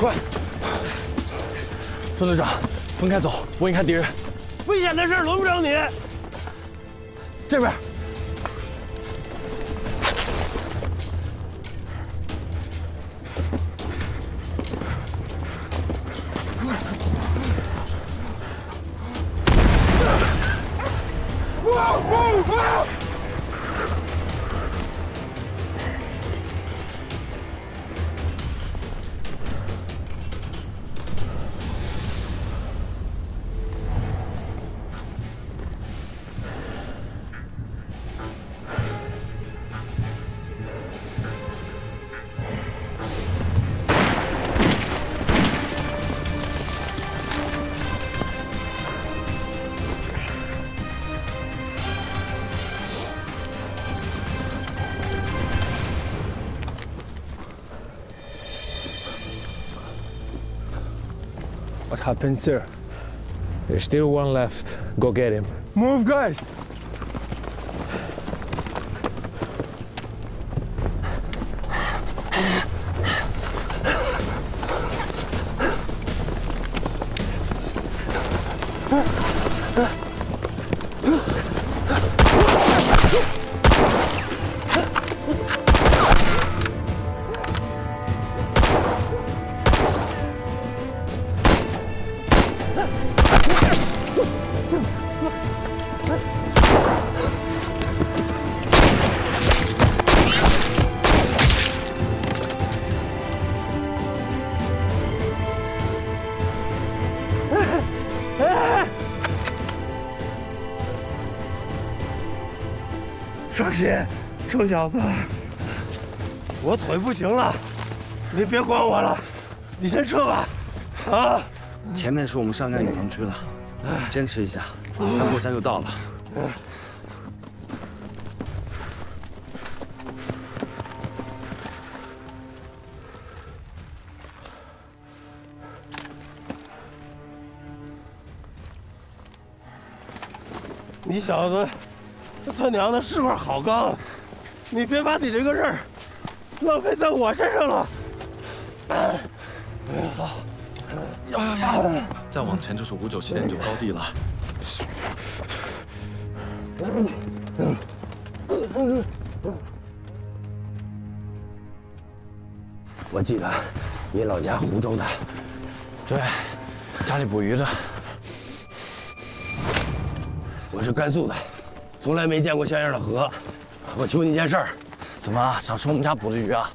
快！中队长，分开走，我引开敌人。危险的事轮不着你。这边。 What happened, sir? There's still one left. Go get him. Move, guys!双喜，臭小子，我腿不行了，你别管我了，你先撤吧。啊！前面是我们上山隐藏区了，坚持一下，翻过山就到了。你小子，他娘的是块好钢，你别把你这个刃儿浪费在我身上了。走，再往前就是597.9高地了。我记得你老家湖州的，对，家里捕鱼的。我是甘肃的，从来没见过像样的河。我求你件事儿，怎么想吃我们家捕的鱼啊？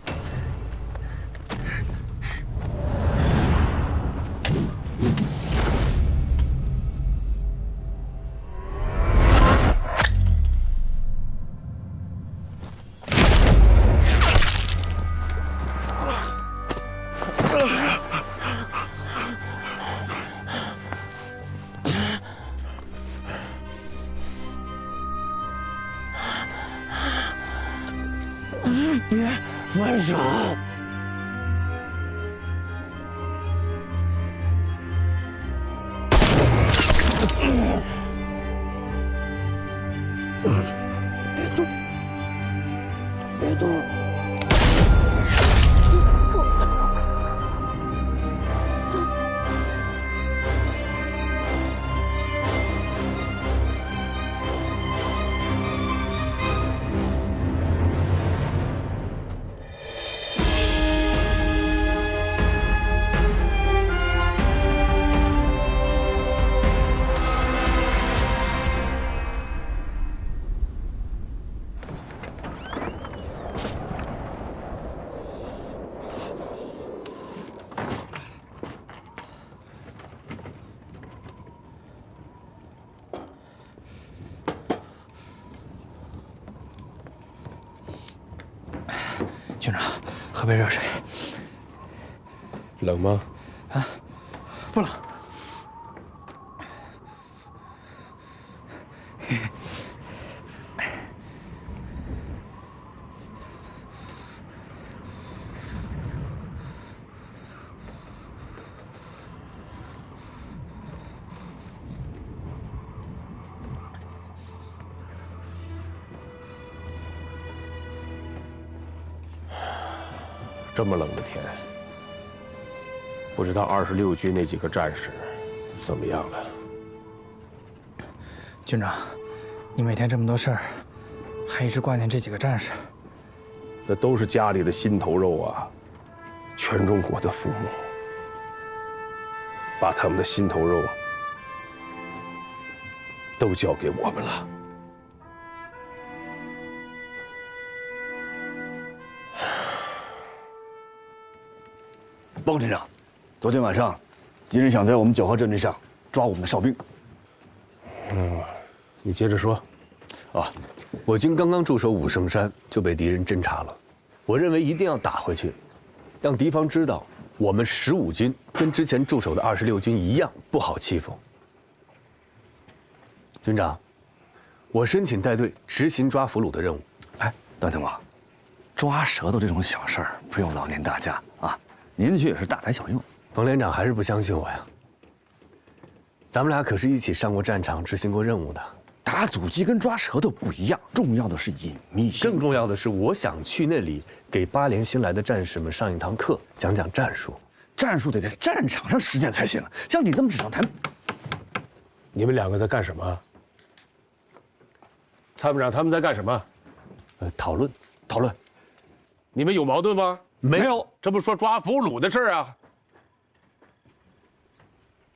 别分手！别动！别动！军长，喝杯热水。冷吗？啊，不冷。这么冷的天，不知道26军那几个战士怎么样了？军长，你每天这么多事儿，还一直挂念这几个战士，那都是家里的心头肉啊！全中国的父母把他们的心头肉都交给我们了。包连长，昨天晚上，敌人想在我们9号阵地上抓我们的哨兵。你接着说。啊，我军刚刚驻守武圣山就被敌人侦察了，我认为一定要打回去，让敌方知道我们15军跟之前驻守的26军一样不好欺负。军长，我申请带队执行抓俘虏的任务。哎，段参谋，抓舌头这种小事儿不用劳您大驾啊，您去也是大材小用。冯连长还是不相信我呀？咱们俩可是一起上过战场、执行过任务的。打阻击跟抓舌头不一样，重要的是隐秘性。更重要的是，我想去那里给8连新来的战士们上一堂课，讲讲战术。战术得在战场上实践才行啊！像你这么纸上谈，你们2个在干什么？参谋长他们在干什么？讨论。你们有矛盾吗？没有，这不说抓俘虏的事儿啊。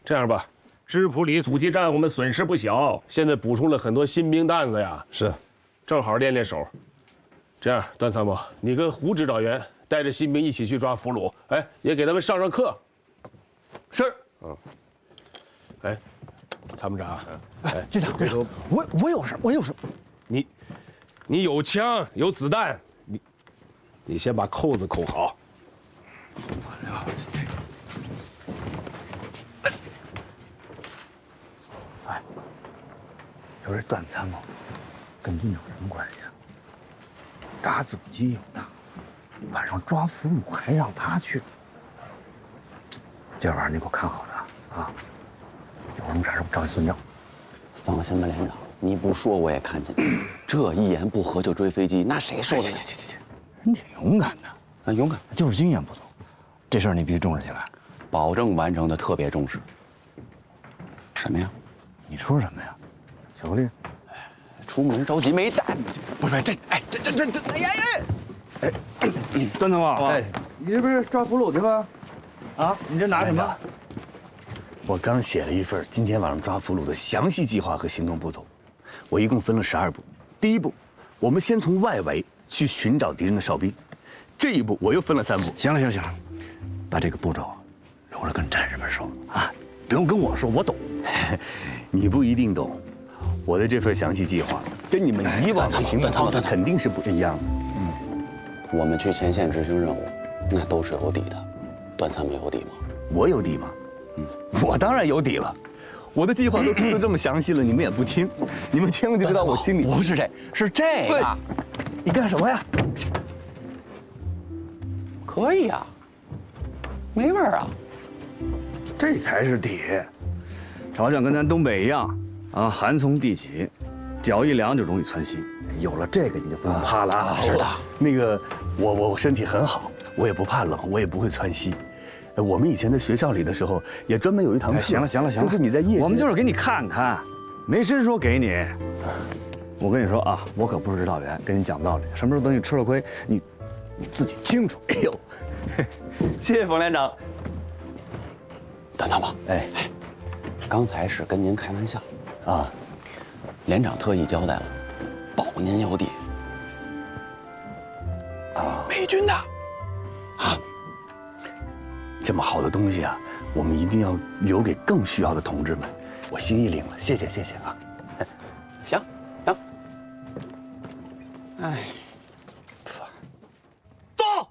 这样吧，芝普里阻击战我们损失不小，现在补充了很多新兵蛋子呀。是，正好练练手。这样，段参谋，你跟胡指导员带着新兵一起去抓俘虏，哎，也给他们上上课。是。哎，参谋长，哎，军长，我有什么？你有枪有子弹，你先把扣子扣好。哎，有这段参谋，跟你有什么关系啊？打阻击有他，晚上抓俘虏还让他去。今晚上你给我看好他啊！有什么事我找你算账。放心吧，连长，你不说我也看见。这一言不合就追飞机，那谁受得了？行，人挺勇敢的，啊，勇敢，就是经验不足。这事儿你必须重视起来，保证完成的特别重视。什么呀？你说什么呀？巧克力？出门着急没带。不是这，哎，段参谋，哎，你这不是抓俘虏去吗？啊，你这拿什么？我刚写了一份今天晚上抓俘虏的详细计划和行动步骤，我一共分了12步。第一步，我们先从外围去寻找敌人的哨兵，这一步我又分了3步。行了，把这个步骤留着跟战士们说啊，不用跟我说，我懂。你不一定懂，我的这份详细计划跟你们以往的行动方式肯定是不一样的。我们去前线执行任务，那都是有底的。段参谋有底吗？我有底吗？我当然有底了。我的计划都出得这么详细了，你们也不听，你们听了就知道我心里不是这，是这个。你干什么呀？可以啊，没味儿啊。这才是底。朝鲜跟咱东北一样啊，寒从地起，脚一凉就容易窜稀。有了这个，你就不用怕了啊。是的，那个我身体很好，我也不怕冷，我也不会窜稀。我们以前在学校里的时候，也专门有一堂课。行了，就是你在夜间，我们就是给你看看，没真说给你。我跟你说啊，我可不是指导员，跟你讲道理。什么时候等你吃了亏，你自己清楚。哎呦，谢谢冯连长。段参谋，哎，刚才是跟您开玩笑啊。连长特意交代了，保您有底。啊，美军的，啊。这么好的东西啊，我们一定要留给更需要的同志们。我心意领了，谢谢啊。行。哎，走。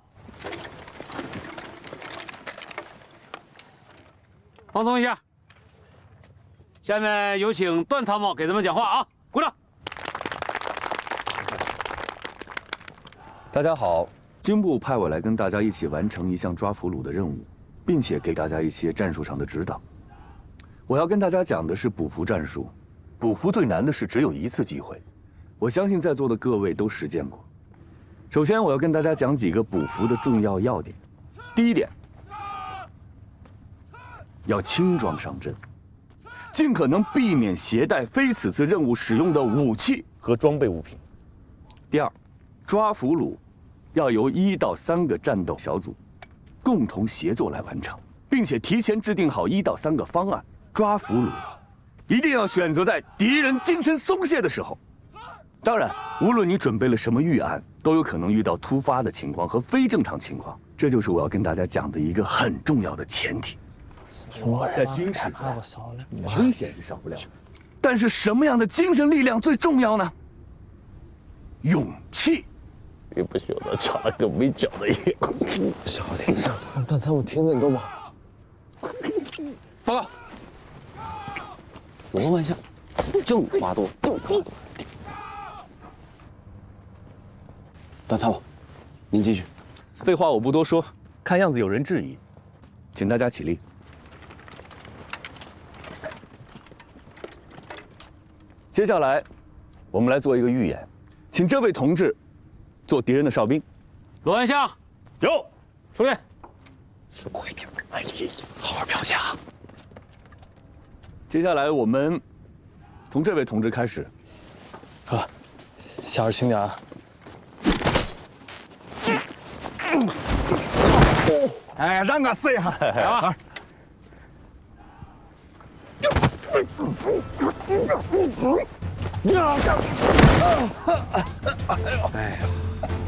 放松一下。下面有请段参谋给咱们讲话啊！鼓掌。大家好，军部派我来跟大家一起完成一项抓俘虏的任务，并且给大家一些战术上的指导。我要跟大家讲的是捕俘战术。捕俘最难的是只有1次机会，我相信在座的各位都实践过。首先，我要跟大家讲几个捕俘的重要要点。第一点，要轻装上阵，尽可能避免携带非此次任务使用的武器和装备物品。第二，抓俘虏要由1到3个战斗小组共同协作来完成，并且提前制定好1到3个方案。抓俘虏一定要选择在敌人精神松懈的时候。当然，无论你准备了什么预案，都有可能遇到突发的情况和非正常情况。这就是我要跟大家讲的一个很重要的前提。在军事中，危险是少不了的，但是什么样的精神力量最重要呢？勇气。你不晓得插了个没脚的一样。小点声，但他们听得懂吗？报告，罗万象，就话多，就话多。段参谋，您继续。废话我不多说，看样子有人质疑，请大家起立。接下来，我们来做一个预演，请这位同志做敌人的哨兵。罗万象，有，出列。快点，哎，好好表现啊！接下来我们从这位同志开始。哥，小点轻点啊！哎，让我试一下。啊！哎呀，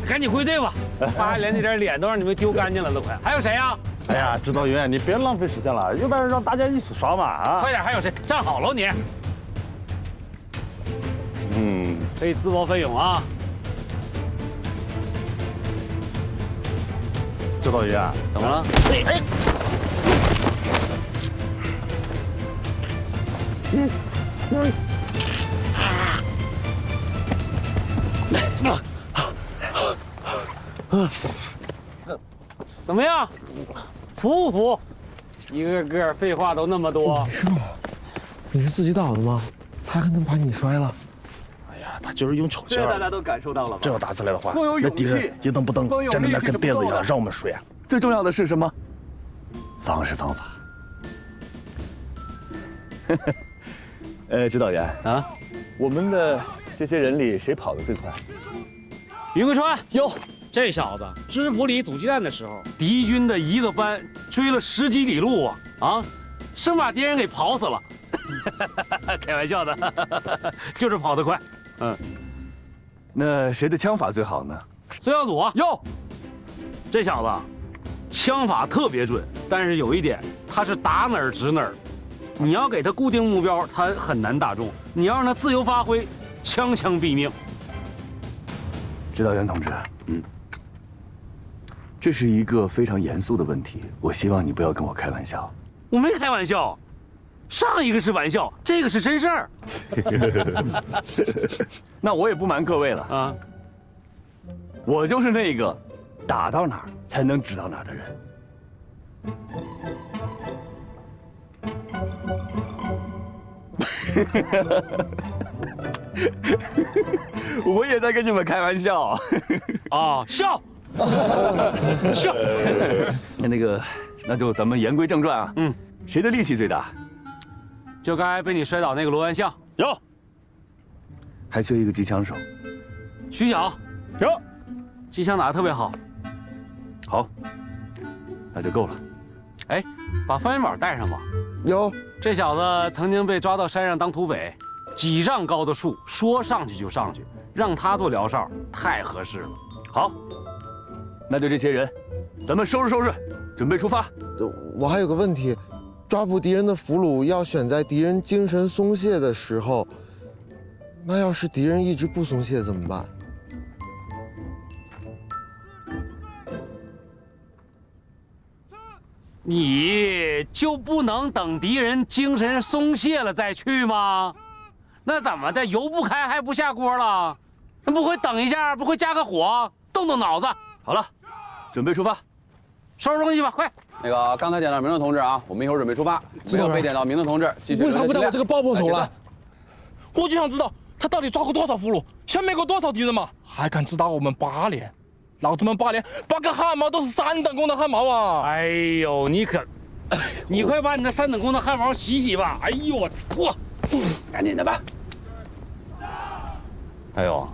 赶紧归队吧！八连这点脸都让你们丢干净了，都快。还有谁呀？哎呀，指导员，你别浪费时间了，要不然让大家一起刷嘛啊！快点，还有谁？站好了你。可以自报奋勇啊！指导员，怎么了？哎！怎么样？服不服？一个个废话都那么多。是吗？你是自己倒的吗？他还能把你摔了？哎呀，他就是用丑劲儿。这大家都感受到了吧？这要打起来的话，光有勇气那敌人一动不动，站在那跟呆子一样让我们睡啊！最重要的是什么？方式方法。指导员啊，我们的这些人里谁跑得最快？于桂川，哟，这小子知府里阻击战的时候，敌军的一个班追了10几里路啊，生把敌人给跑死了。开玩笑的，就是跑得快。那谁的枪法最好呢？孙耀祖啊，哟，这小子枪法特别准，但是有一点，他是打哪儿指哪儿。你要给他固定目标，他很难打中；你要让他自由发挥，枪枪毙命。指导员同志，这是一个非常严肃的问题，我希望你不要跟我开玩笑。我没开玩笑，上一个是玩笑，这个是真事儿。那我也不瞒各位了啊，我就是那个打到哪儿才能指到哪儿的人。我也在跟你们开玩笑啊，笑，笑。那就咱们言归正传啊。谁的力气最大？就该被你摔倒那个罗万象。有。还缺一个机枪手。徐晓。有。机枪打得特别好。好，那就够了。哎，把范元宝带上吧。有。这小子曾经被抓到山上当土匪，几丈高的树，说上去就上去，让他做辽哨，太合适了。好，那就这些人，咱们收拾收拾，准备出发。我还有个问题，抓捕敌人的俘虏要选在敌人精神松懈的时候，那要是敌人一直不松懈怎么办？你就不能等敌人精神松懈了再去吗？那怎么的，油不开还不下锅了？那不会等一下，不会加个火，动动脑子？好了，准备出发，收拾东西吧，快！那个刚才点到明乐同志啊，我们一会儿准备出发。没有被点到明乐同志，继续。为啥不带我这个爆破手了？我就想知道他到底抓过多少俘虏，消灭过多少敌人嘛？还敢只打我们8连？老子们8连8个汗毛都是3等功的汗毛啊！哎呦，你可，你快把你那3等空的汉堡洗洗吧！哎呦我嚯，赶紧的吧。还有，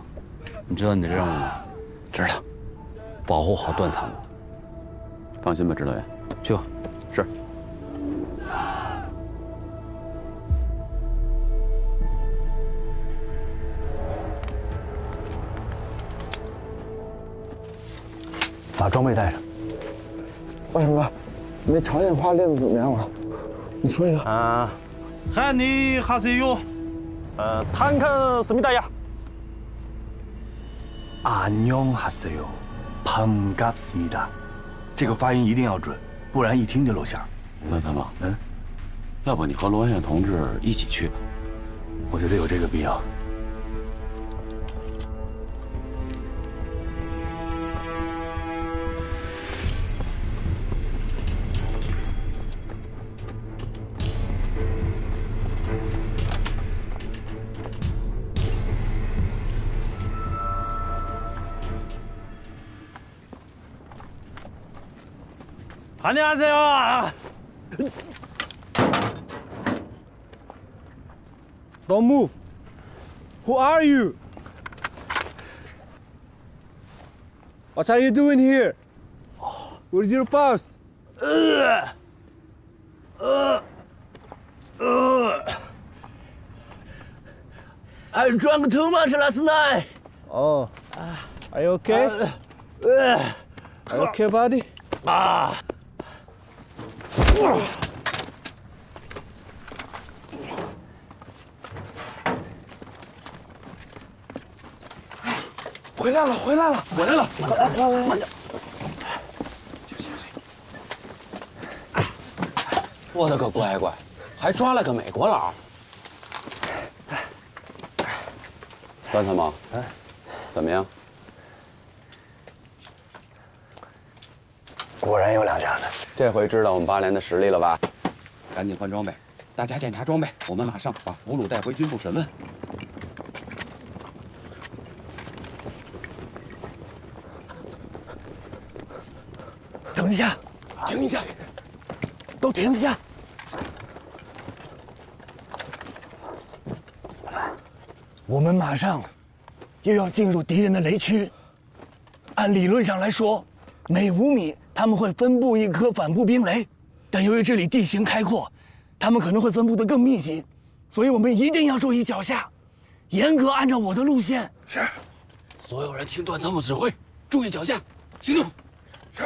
你知道你的任务吗？知道，保护好段参谋。放心吧，指导员，去吧。是。把装备带上。万成哥，你那朝鲜话练得怎么样了？你说一个。啊，汉尼哈塞哟，탄칸습니다야。안녕하세요，반갑습니다。这个发音一定要准，不然一听就露馅。段参谋，要不你和罗远同志一起去吧？我觉得有这个必要。안녕하세요. Don't move. Who are you? What are you doing here? Where's your post? I drank too much last night. Oh. Are you okay? Are you okay, buddy? 回来了，回来了，回来了！慢点。我的个乖乖，还抓了个美国佬！段参谋，怎么样？果然有两下子。这回知道我们8连的实力了吧？赶紧换装备，大家检查装备，我们马上把俘虏带回军部审问。等一下，停一下，都停下！我们马上又要进入敌人的雷区。按理论上来说，每5米他们会分布一颗反步兵雷，但由于这里地形开阔，他们可能会分布得更密集，所以我们一定要注意脚下，严格按照我的路线。是。所有人听段参谋指挥，注意脚下，行动。是。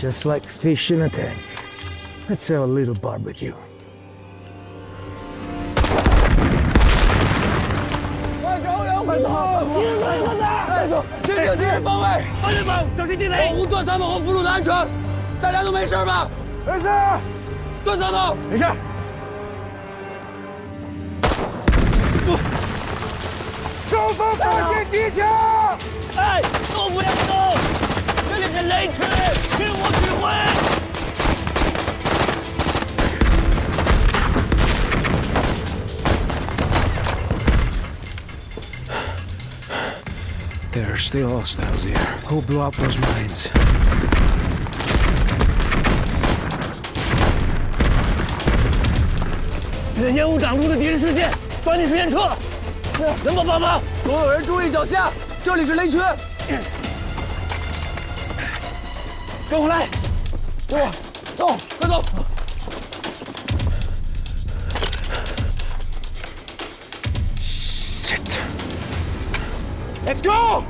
Just like fish in a tank. Let's have a little barbecue. 快找人，快走！快走！确定敌人方位，慢点走，小心地雷，保护段参谋和俘虏的安全。大家都没事吧？没事。段参谋，没事。上方发现敌枪！哎，都不要动！这里是雷区，听我指挥。There are still hostiles here. Who blew up those mines? 这是烟雾挡住的敌人视线，抓紧时间撤！能否帮忙？所有人注意脚下，这里是雷区。跟我来，跟我走，快走！ Let's go!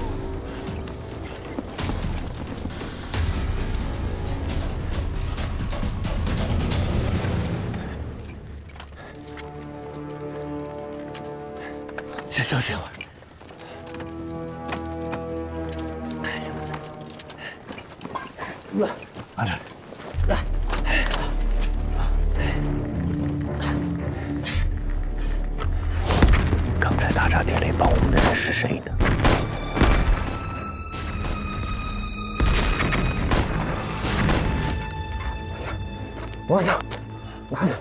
先休息会儿。来，拿着。来。刚才大闸店里帮我们的人是谁呢？往上，拿着。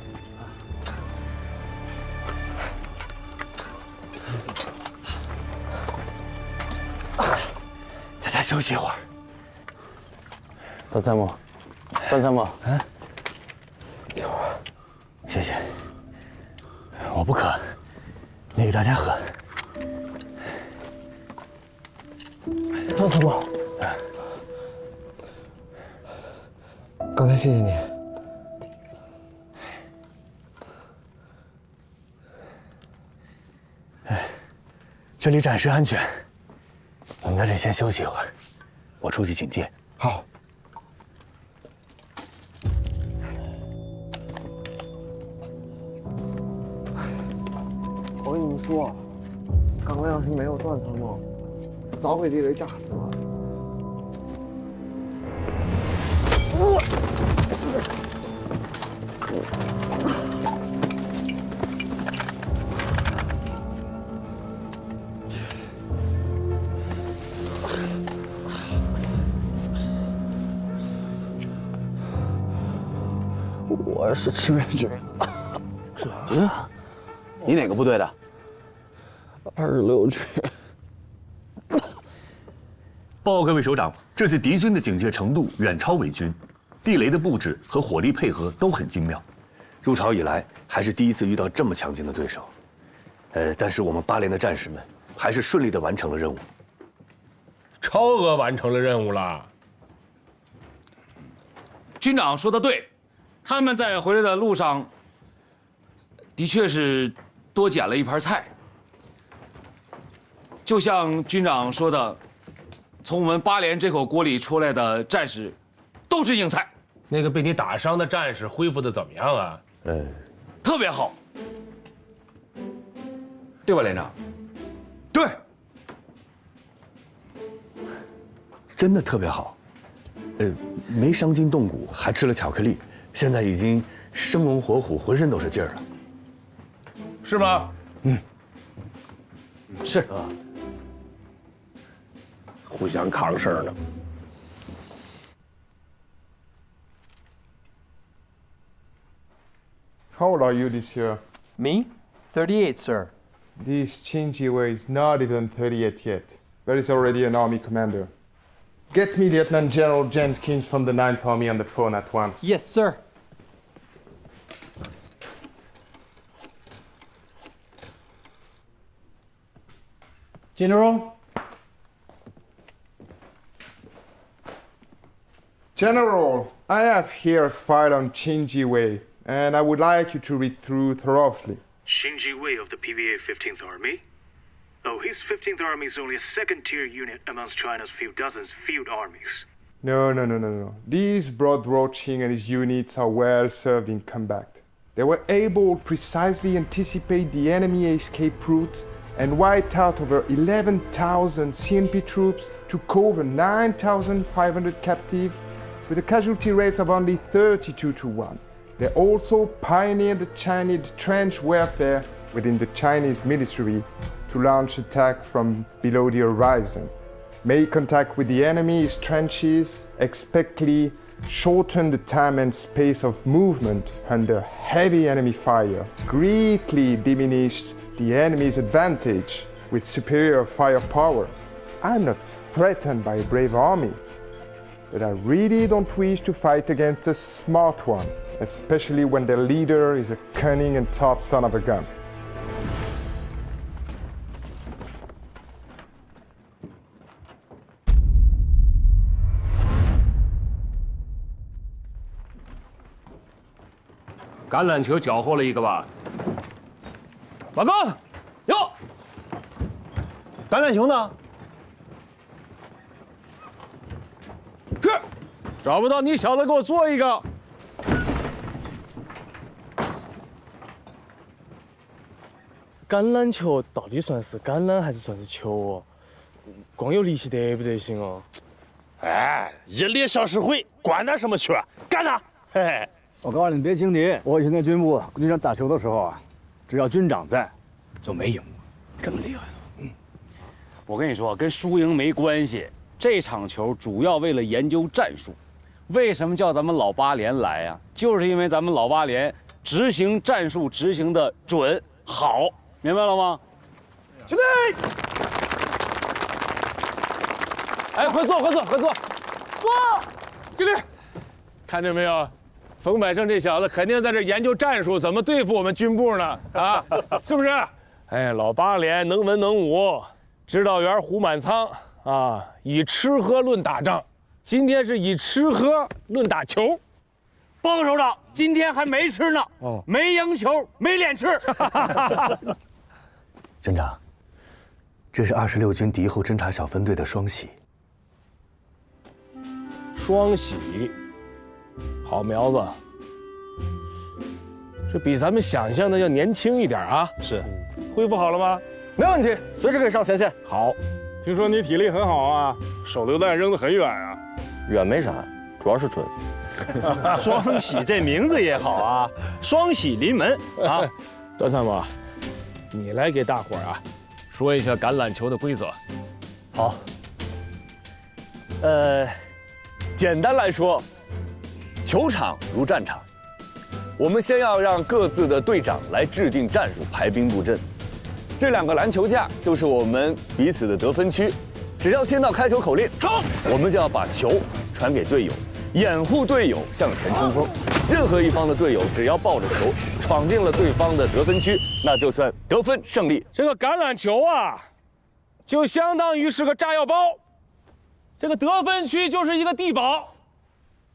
大家休息一会儿。段参谋，段参谋，谢谢。我不渴，你给大家喝。段参谋，刚才谢谢你。这里暂时安全，我们在这先休息一会儿，我出去警戒。好。我跟你们说，刚才要是没有段参谋，早被地雷炸死了。我是赤卫军。你哪个部队的？26区。报告各位首长，这次敌军的警戒程度远超伪军，地雷的布置和火力配合都很精妙。入朝以来，还是第一次遇到这么强劲的对手。但是我们8连的战士们还是顺利地完成了任务，超额完成了任务了。军长说的对，他们在回来的路上，的确是多捡了一盘菜。就像军长说的，从我们8连这口锅里出来的战士，都是硬菜。那个被你打伤的战士恢复的怎么样啊？特别好，对吧，连长？对，真的特别好。没伤筋动骨，还吃了巧克力，现在已经生龙活虎，浑身都是劲儿了，是吧？是啊，互相扛事儿呢。How old are you this year? Me? 38, sir. This Chinjiwei is not even 38 yet, but he's already an army commander. Get me Lieutenant General Jenkins from the 9th Army on the phone at once. Yes, sir. General? General, I have here a file on Chinjiwei, and I would like you to read through thoroughly. Shinji-Wei of the PVA 15th Army? Oh, his 15th Army is only a second-tier unit amongst China's few dozens field armies. No. These Broad Roaching and his units are well served in combat. They were able to precisely anticipate the enemy escape routes and wiped out over 11,000 CNP troops, took over 9,500 captive, with a casualty rate of only 32-1. They also pioneered the Chinese trench warfare within the Chinese military to launch attack from below the horizon, make contact with the enemy's trenches, expectedly shorten the time and space of movement under heavy enemy fire, greatly diminished the enemy's advantage with superior firepower. I'm not threatened by a brave army, but I really don't wish to fight against a smart one, especially when their leader is a cunning and tough son of a gun. “橄榄球缴获了一个吧？”报告，哟，橄榄球呢？是，找不到你小子给我做一个。橄榄球到底算是橄榄还是算是球哦？光有力气得不得行哦？哎，人脸小社会，管他什么缺，干他！嘿，我告诉你，别轻敌。我以前在军部跟军长打球的时候啊，只要军长在，就没赢过，这么厉害呢。我跟你说，跟输赢没关系。这场球主要为了研究战术。为什么叫咱们老八连来呀？就是因为咱们老八连执行战术执行的准好，明白了吗？起来！哎，快坐，快坐，快坐，坐！给力！看见没有？冯百胜这小子肯定在这研究战术，怎么对付我们军部呢？啊，是不是？哎，老八连能文能武，指导员胡满仓啊，以吃喝论打仗。今天是以吃喝论打球。报告首长，今天还没吃呢，没赢球，没脸吃。军长，这是26军敌后侦察小分队的双喜。双喜，好苗子，这比咱们想象的要年轻一点啊！是，恢复好了吗？没问题，随时可以上前线。好，听说你体力很好啊，手榴弹扔得很远啊。远没啥，主要是准。双喜这名字也好啊，双喜临门啊！段参谋，你来给大伙儿啊说一下橄榄球的规则。好。简单来说，球场如战场，我们先要让各自的队长来制定战术，排兵布阵。这2个篮球架就是我们彼此的得分区。只要听到开球口令，冲，我们就要把球传给队友，掩护队友向前冲锋。任何一方的队友只要抱着球闯进了对方的得分区，那就算得分胜利。这个橄榄球啊，就相当于是个炸药包，这个得分区就是一个地堡，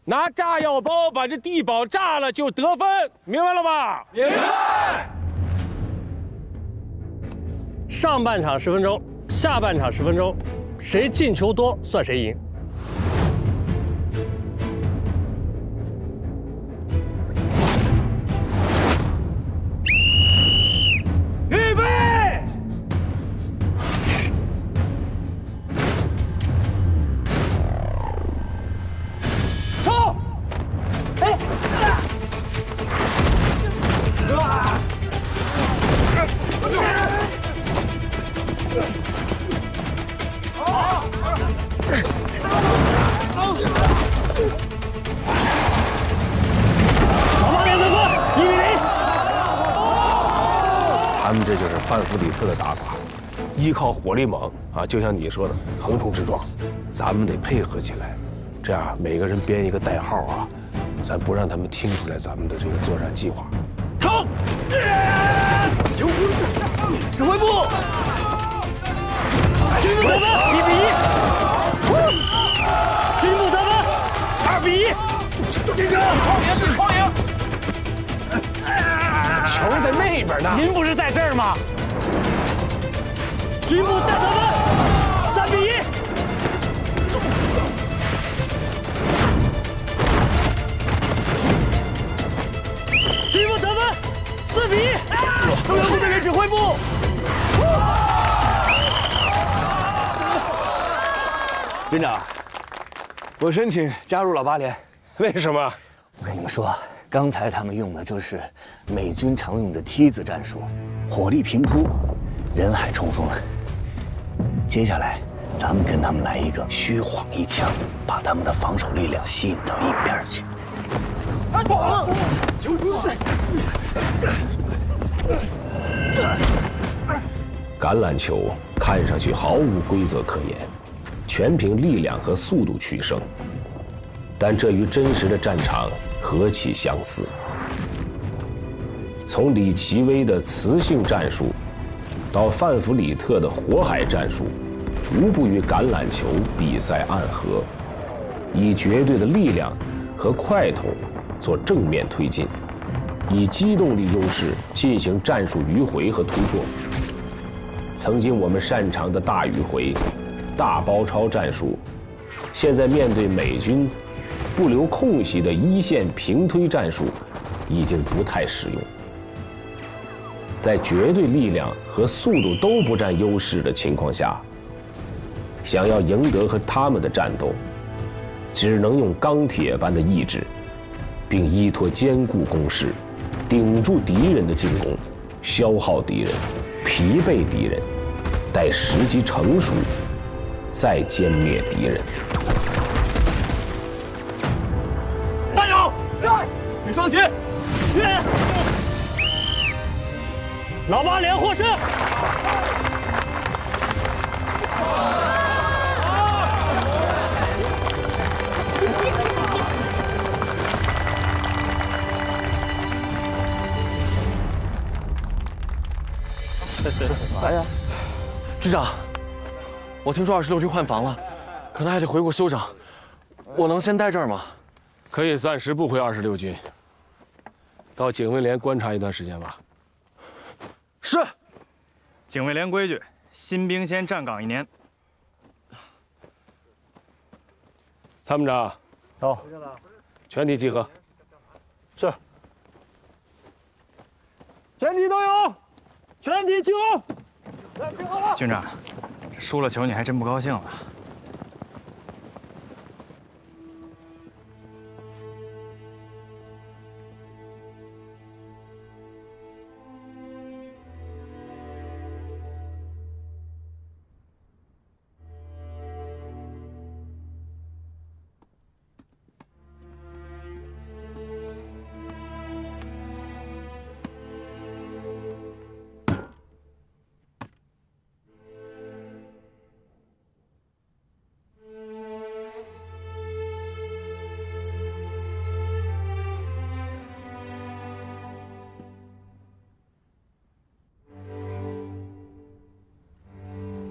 拿炸药包把这地堡炸了就得分，明白了吧？明白。上半场10分钟，下半场10分钟。谁进球多算谁赢。预备，冲！哎，他们这就是范弗里特的打法，依靠火力猛啊，就像你说的横冲直撞，咱们得配合起来，这样每个人编一个代号啊，咱不让他们听出来咱们的这个作战计划。冲！指挥部，军部得分1比1，军部得分2比1，这个炮赢。球在那边呢，您不是在这儿吗？军部再得分3比1，军部得分4比1，中央部队人指挥部。军长，我申请加入老八连。为什么？我跟你们说，刚才他们用的就是美军常用的梯子战术，火力平铺，人海冲锋。接下来，咱们跟他们来一个虚晃一枪，把他们的防守力量吸引到一边去。橄榄球看上去毫无规则可言，全凭力量和速度取胜，但这与真实的战场何其相似！从李奇微的磁性战术，到范弗里特的火海战术，无不与橄榄球比赛暗合，以绝对的力量和快统做正面推进，以机动力优势进行战术迂回和突破。曾经我们擅长的大迂回、大包抄战术，现在面对美军不留空隙的一线平推战术，已经不太实用。在绝对力量和速度都不占优势的情况下，想要赢得和他们的战斗，只能用钢铁般的意志，并依托坚固工事，顶住敌人的进攻，消耗敌人，疲惫敌人，待时机成熟，再歼灭敌人。加油！吕双喜，老八连获胜。哎呀，局长，我听说26军换防了，可能还得回国休整。我能先待这儿吗？可以暂时不回26军，到警卫连观察一段时间吧。是。警卫连规矩，新兵先站岗1年。参谋长，到，全体集合。是。全体都有。全体集合！军长，输了球你还真不高兴了。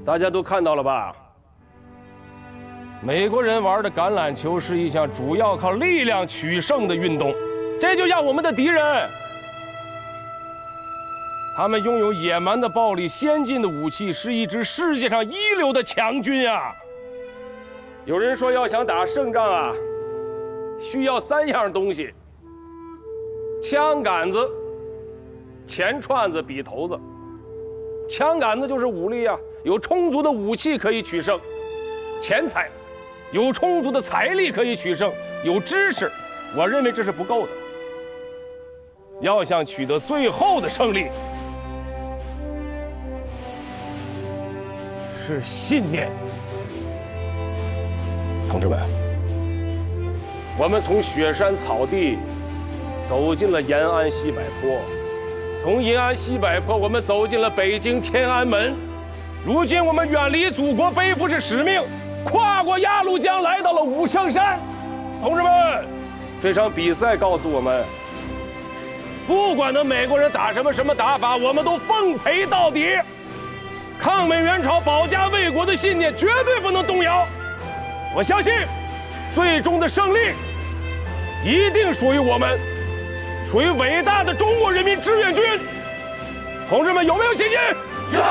大家都看到了吧？美国人玩的橄榄球是一项主要靠力量取胜的运动，这就像我们的敌人，他们拥有野蛮的暴力、先进的武器，是一支世界上一流的强军啊！有人说要想打胜仗啊，需要3样东西：枪杆子、钱串子、笔头子。枪杆子就是武力啊，有充足的武器可以取胜；钱财，有充足的财力可以取胜；有知识，我认为这是不够的。要想取得最后的胜利，是信念。同志们，我们从雪山草地走进了延安西柏坡。从延安西柏坡，我们走进了北京天安门。如今，我们远离祖国，背负着使命，跨过鸭绿江，来到了武圣山。同志们，这场比赛告诉我们，不管那美国人打什么打法，我们都奉陪到底。抗美援朝、保家卫国的信念绝对不能动摇。我相信，最终的胜利一定属于我们。属于伟大的中国人民志愿军，同志们有没有信心？有。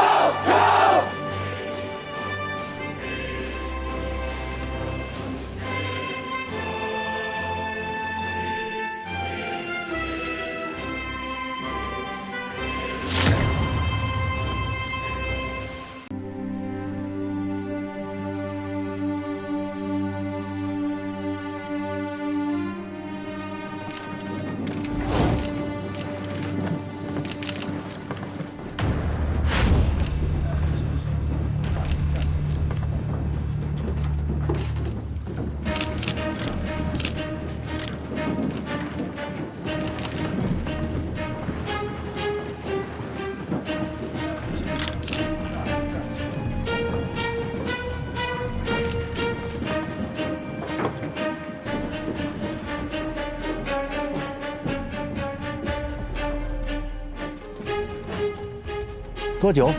多久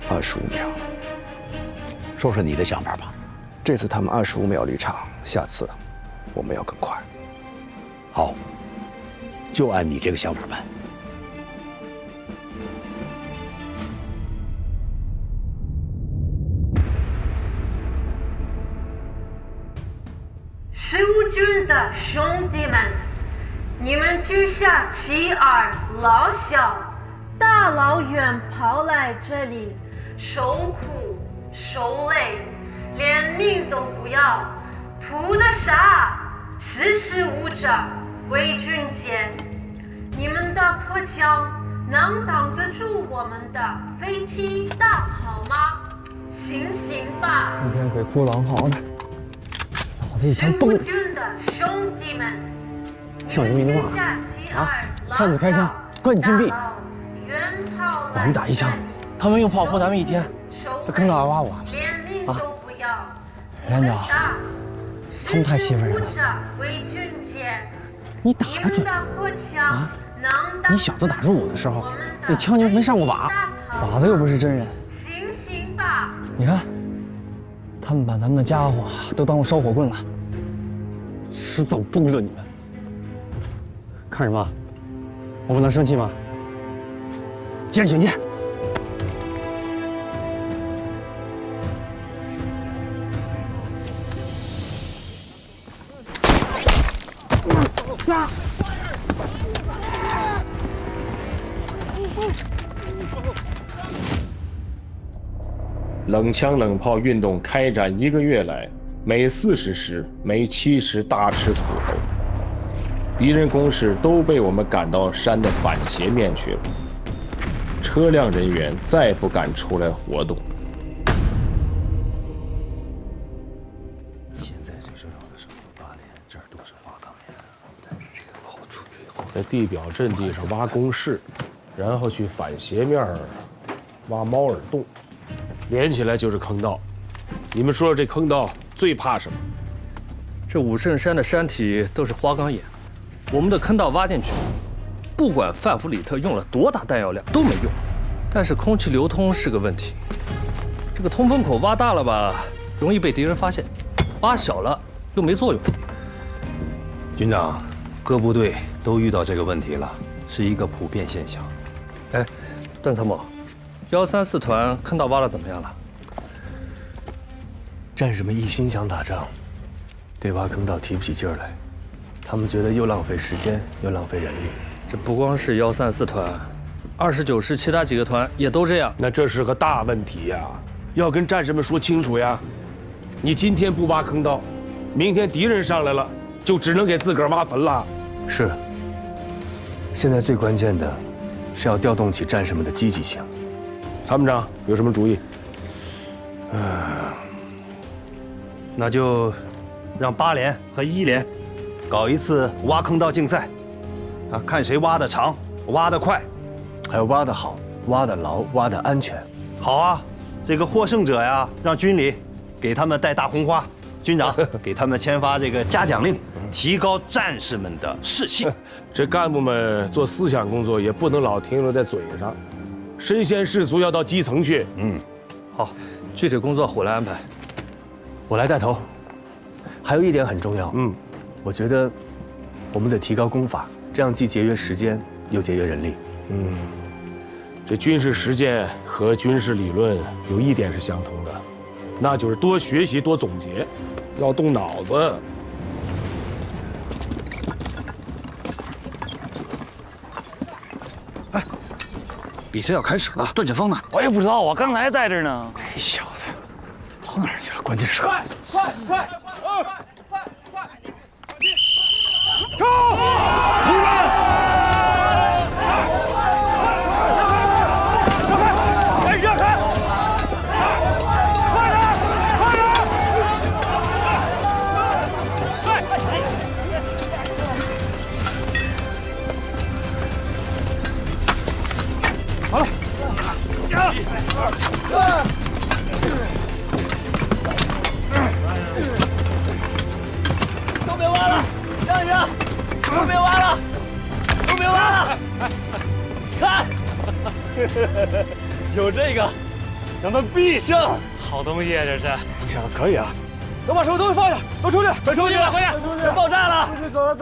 ？25秒。说说你的想法吧。这次他们25秒离场，下次我们要更快。好，就按你这个想法办。15军的兄弟们，你们居下其二，老小。大老远跑来这里，受苦受累，连命都不要，图的啥？识时务者为俊杰。你们的破枪能挡得住我们的飞机大炮吗？醒醒吧！今天鬼哭狼嚎的，老子一枪崩了。军的兄弟们，少年明话啊！擅自开枪，关你禁闭。我们打一枪，他们用炮轰咱们一天，这坑到二挖我啊！连长，他们太欺负人了。你打得准啊？你小子打入伍的时候，那枪就没上过靶，靶子又不是真人。你看，他们把咱们的家伙都当我烧火棍了，迟早崩了你们！看什么？我不能生气吗？接着选剑。冷枪冷炮运动开展1个月来，每40时、每70大吃苦头。敌人攻势都被我们赶到山的反斜面去了，车辆人员再不敢出来活动。现在最重要的是8点，这儿都是花岗岩，但是这个炮出去以后，在地表阵地上挖工事，然后去反斜面挖猫耳洞。连起来就是坑道，你们说说这坑道最怕什么？这武圣山的山体都是花岗岩，我们的坑道挖进去，不管范弗里特用了多大弹药量都没用。但是空气流通是个问题，这个通风口挖大了吧，容易被敌人发现；挖小了又没作用。军长，各部队都遇到这个问题了，是一个普遍现象。哎，段参谋。134团坑道挖的怎么样了？战士们一心想打仗，对挖坑道提不起劲儿来，他们觉得又浪费时间又浪费人力。这不光是134团，29师其他几个团也都这样。那这是个大问题呀，要跟战士们说清楚呀。你今天不挖坑道，明天敌人上来了，就只能给自个儿挖坟了。是。现在最关键的，是要调动起战士们的积极性。参谋长有什么主意？那就让8连和1连搞一次挖坑道竞赛，啊，看谁挖得长，挖得快，还有挖得好、挖得牢、挖得安全。好啊，这个获胜者呀，让军里给他们戴大红花，军长给他们签发这个嘉奖令，提高战士们的士气。这干部们做思想工作也不能老停留在嘴上。身先士卒要到基层去。好，具体工作我来安排。我来带头。还有一点很重要，我觉得我们得提高功法，这样既节约时间又节约人力。这军事实践和军事理论有一点是相同的，那就是多学习、多总结，要动脑子。比赛要开始了，段前锋呢？我也不知道，我刚才在这儿呢。这小子跑哪儿去了？关键时刻。快！冲！让开！快点！好了。都别挖了，让一让，都别挖了，都别挖了。看，有这个，咱们必胜。好东西啊，这是。可以啊。都把手里东西放下，都出去，快出去吧，回去！别爆炸了。走了。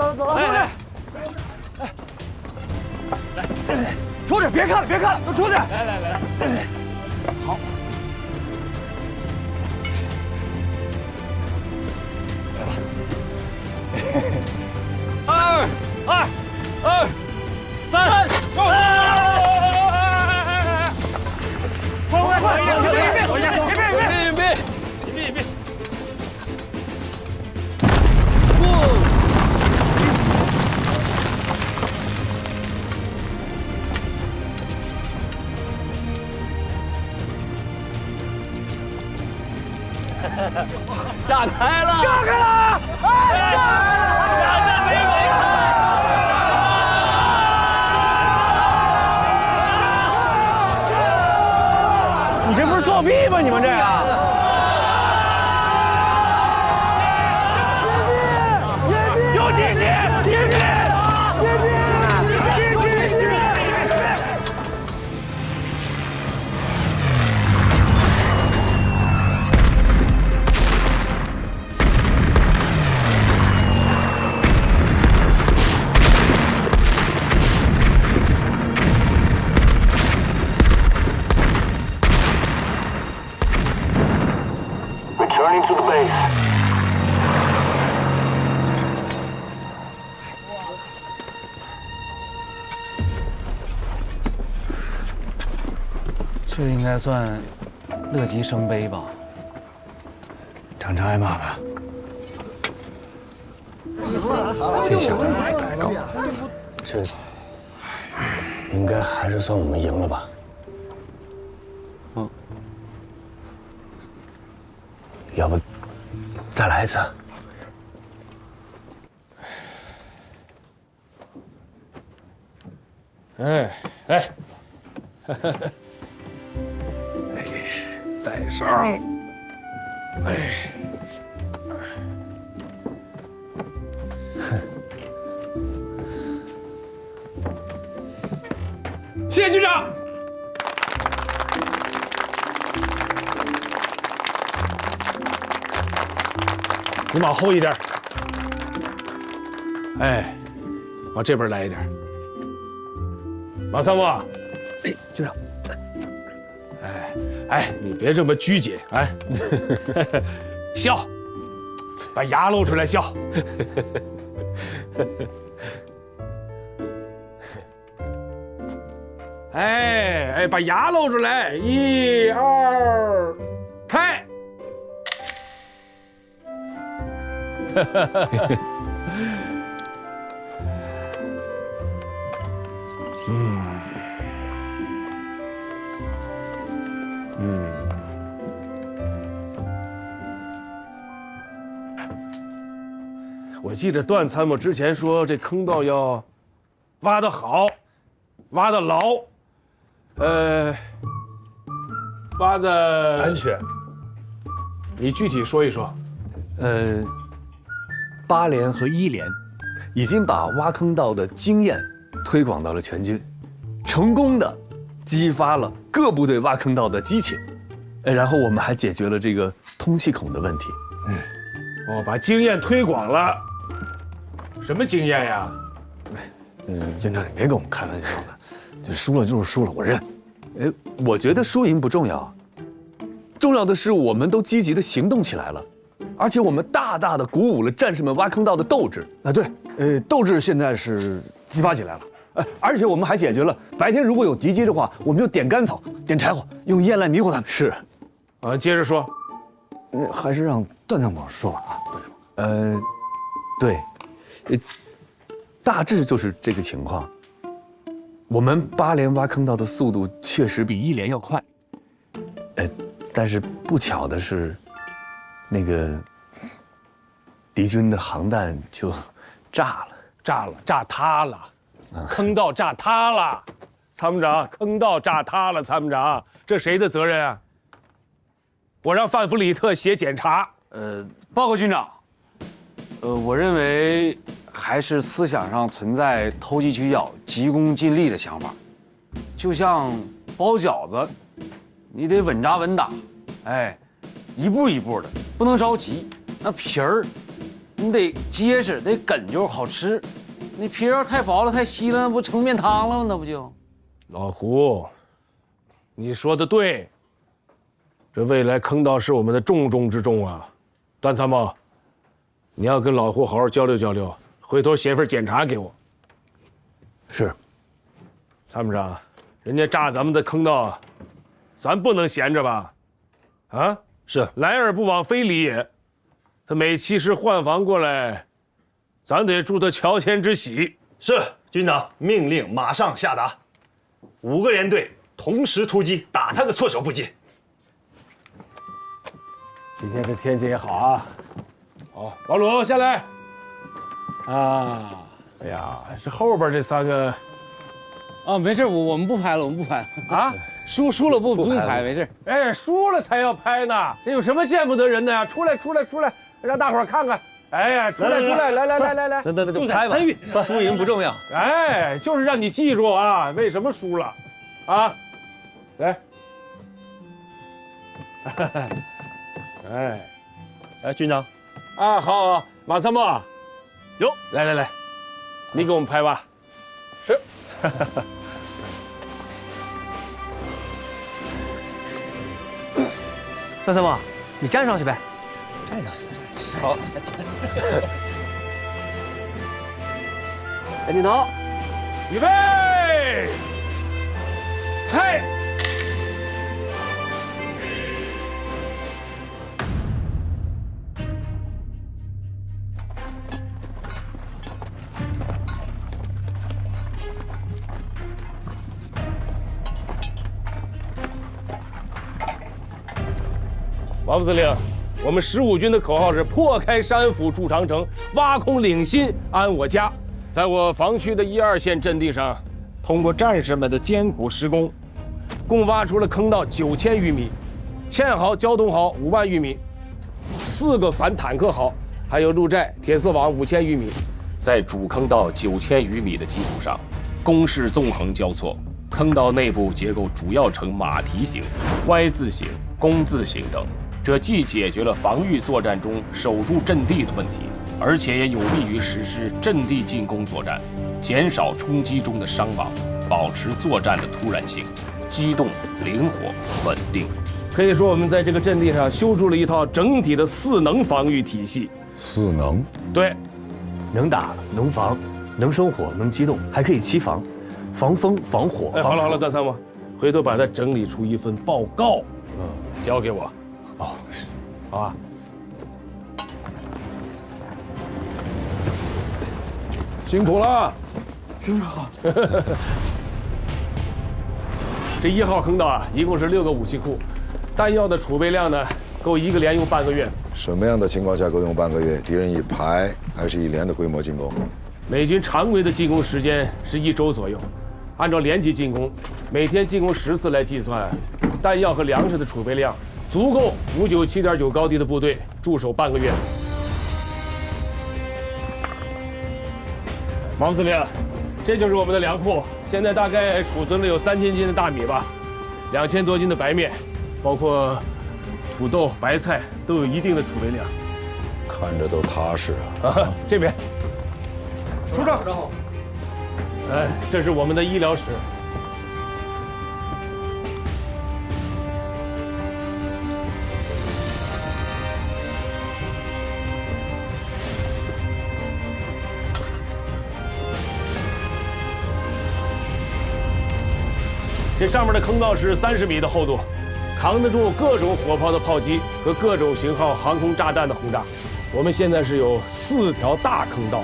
来，出去，别看了，都出去。来。好。2、3，快！别！炸开了！炸开了！你这不是作弊吗？你们这个！有敌机！敌机！ Returning to the base. 这应该算乐极生悲吧？常常挨骂吧？这下没白搞，这应该还是算我们赢了吧？要不再来一次？哎，带上，谢谢局长。你往后一点。哎，往这边来一点。马参谋，哎，局长。哎，你别这么拘谨，哎，笑，把牙露出来笑。哎，把牙露出来，1、2，拍。我记得段参谋之前说，这坑道要挖得好，挖得牢，挖得安全。你具体说一说。8连和1连已经把挖坑道的经验推广到了全军，成功的激发了各部队挖坑道的激情。然后我们还解决了这个通气孔的问题。把经验推广了。什么经验呀？军长，你别跟我们开玩笑了，这输了就是输了，我认。我觉得输赢不重要，重要的是我们都积极的行动起来了，而且我们大大的鼓舞了战士们挖坑道的斗志。对，斗志现在是激发起来了。而且我们还解决了白天如果有敌机的话，我们就点干草、点柴火，用烟来迷惑他们。是，接着说。还是让段参谋说吧啊。对，大致就是这个情况。我们8连挖坑道的速度确实比1连要快，但是不巧的是，那个敌军的航弹就炸塌了，坑道炸塌了，参谋长，坑道炸塌了，参谋长，这谁的责任啊？我让范弗里特写检查。报告军长，我认为还是思想上存在投机取巧、急功近利的想法。就像包饺子，你得稳扎稳打，一步一步的，不能着急。那皮儿，你得结实，得哏就好吃。你皮儿要太薄了、太稀了，那不成面汤了吗？那不就？老胡，你说的对。这未来坑道是我们的重中之重啊，段参谋，你要跟老胡好好交流交流，回头写份检查给我。是，参谋长，人家炸咱们的坑道，咱不能闲着吧？啊，是，来而不往非礼也。他每期是换防过来，咱得祝他乔迁之喜。是，军长命令马上下达，5个连队同时突击，打他个措手不及。今天这天气也好啊，好，老鲁下来。啊，哎呀，这后边这3个，啊，没事，我们不拍了，我们不拍了啊，输了不用拍，没事。哎，输了才要拍呢，这有什么见不得人的呀？出来，让大伙儿看看。哎呀，出来，来，那就拍吧，输赢不重要。哎，就是让你记住啊，为什么输了，啊，来，哎，军长，啊，好，马参谋，哟，来，你给我们拍吧。是。段参谋，你站上去呗。站上去。好。赶紧投，预备，拍。王副司令，我们15军的口号是破开山府筑长城，挖空岭心安我家。在我防区的1、2线阵地上，通过战士们的艰苦施工，共挖出了坑道9000余米，堑壕、交通壕5万余米，4个反坦克壕，还有路寨、铁丝网5000余米。在主坑道9000余米的基础上，工事纵横交错，坑道内部结构主要呈马蹄形、Y 字形、弓字形等。这既解决了防御作战中守住阵地的问题，而且也有利于实施阵地进攻作战，减少冲击中的伤亡，保持作战的突然性、机动、灵活、稳定。可以说，我们在这个阵地上修筑了一套整体的4能防御体系。4能？对，能打、能防、能生火、能机动，还可以期防，防风、防火。好了，段参谋，回头把它整理出一份报告，交给我。哦，是，好啊。辛苦了，军长。这1号坑道啊，一共是6个武器库，弹药的储备量呢，够1个连用半个月。什么样的情况下够用半个月？敌人以排还是以连的规模进攻？美军常规的进攻时间是1周左右，按照连级进攻，每天进攻10次来计算，弹药和粮食的储备量足够597.9高地的部队驻守半个月。王司令，这就是我们的粮库，现在大概储存了有3000斤的大米吧，2000多斤的白面，包括土豆、白菜都有一定的储备量。看着都踏实啊！这边，首长，哎，这是我们的医疗室。这上面的坑道是30米的厚度，扛得住各种火炮的炮击和各种型号航空炸弹的轰炸。我们现在是有4条大坑道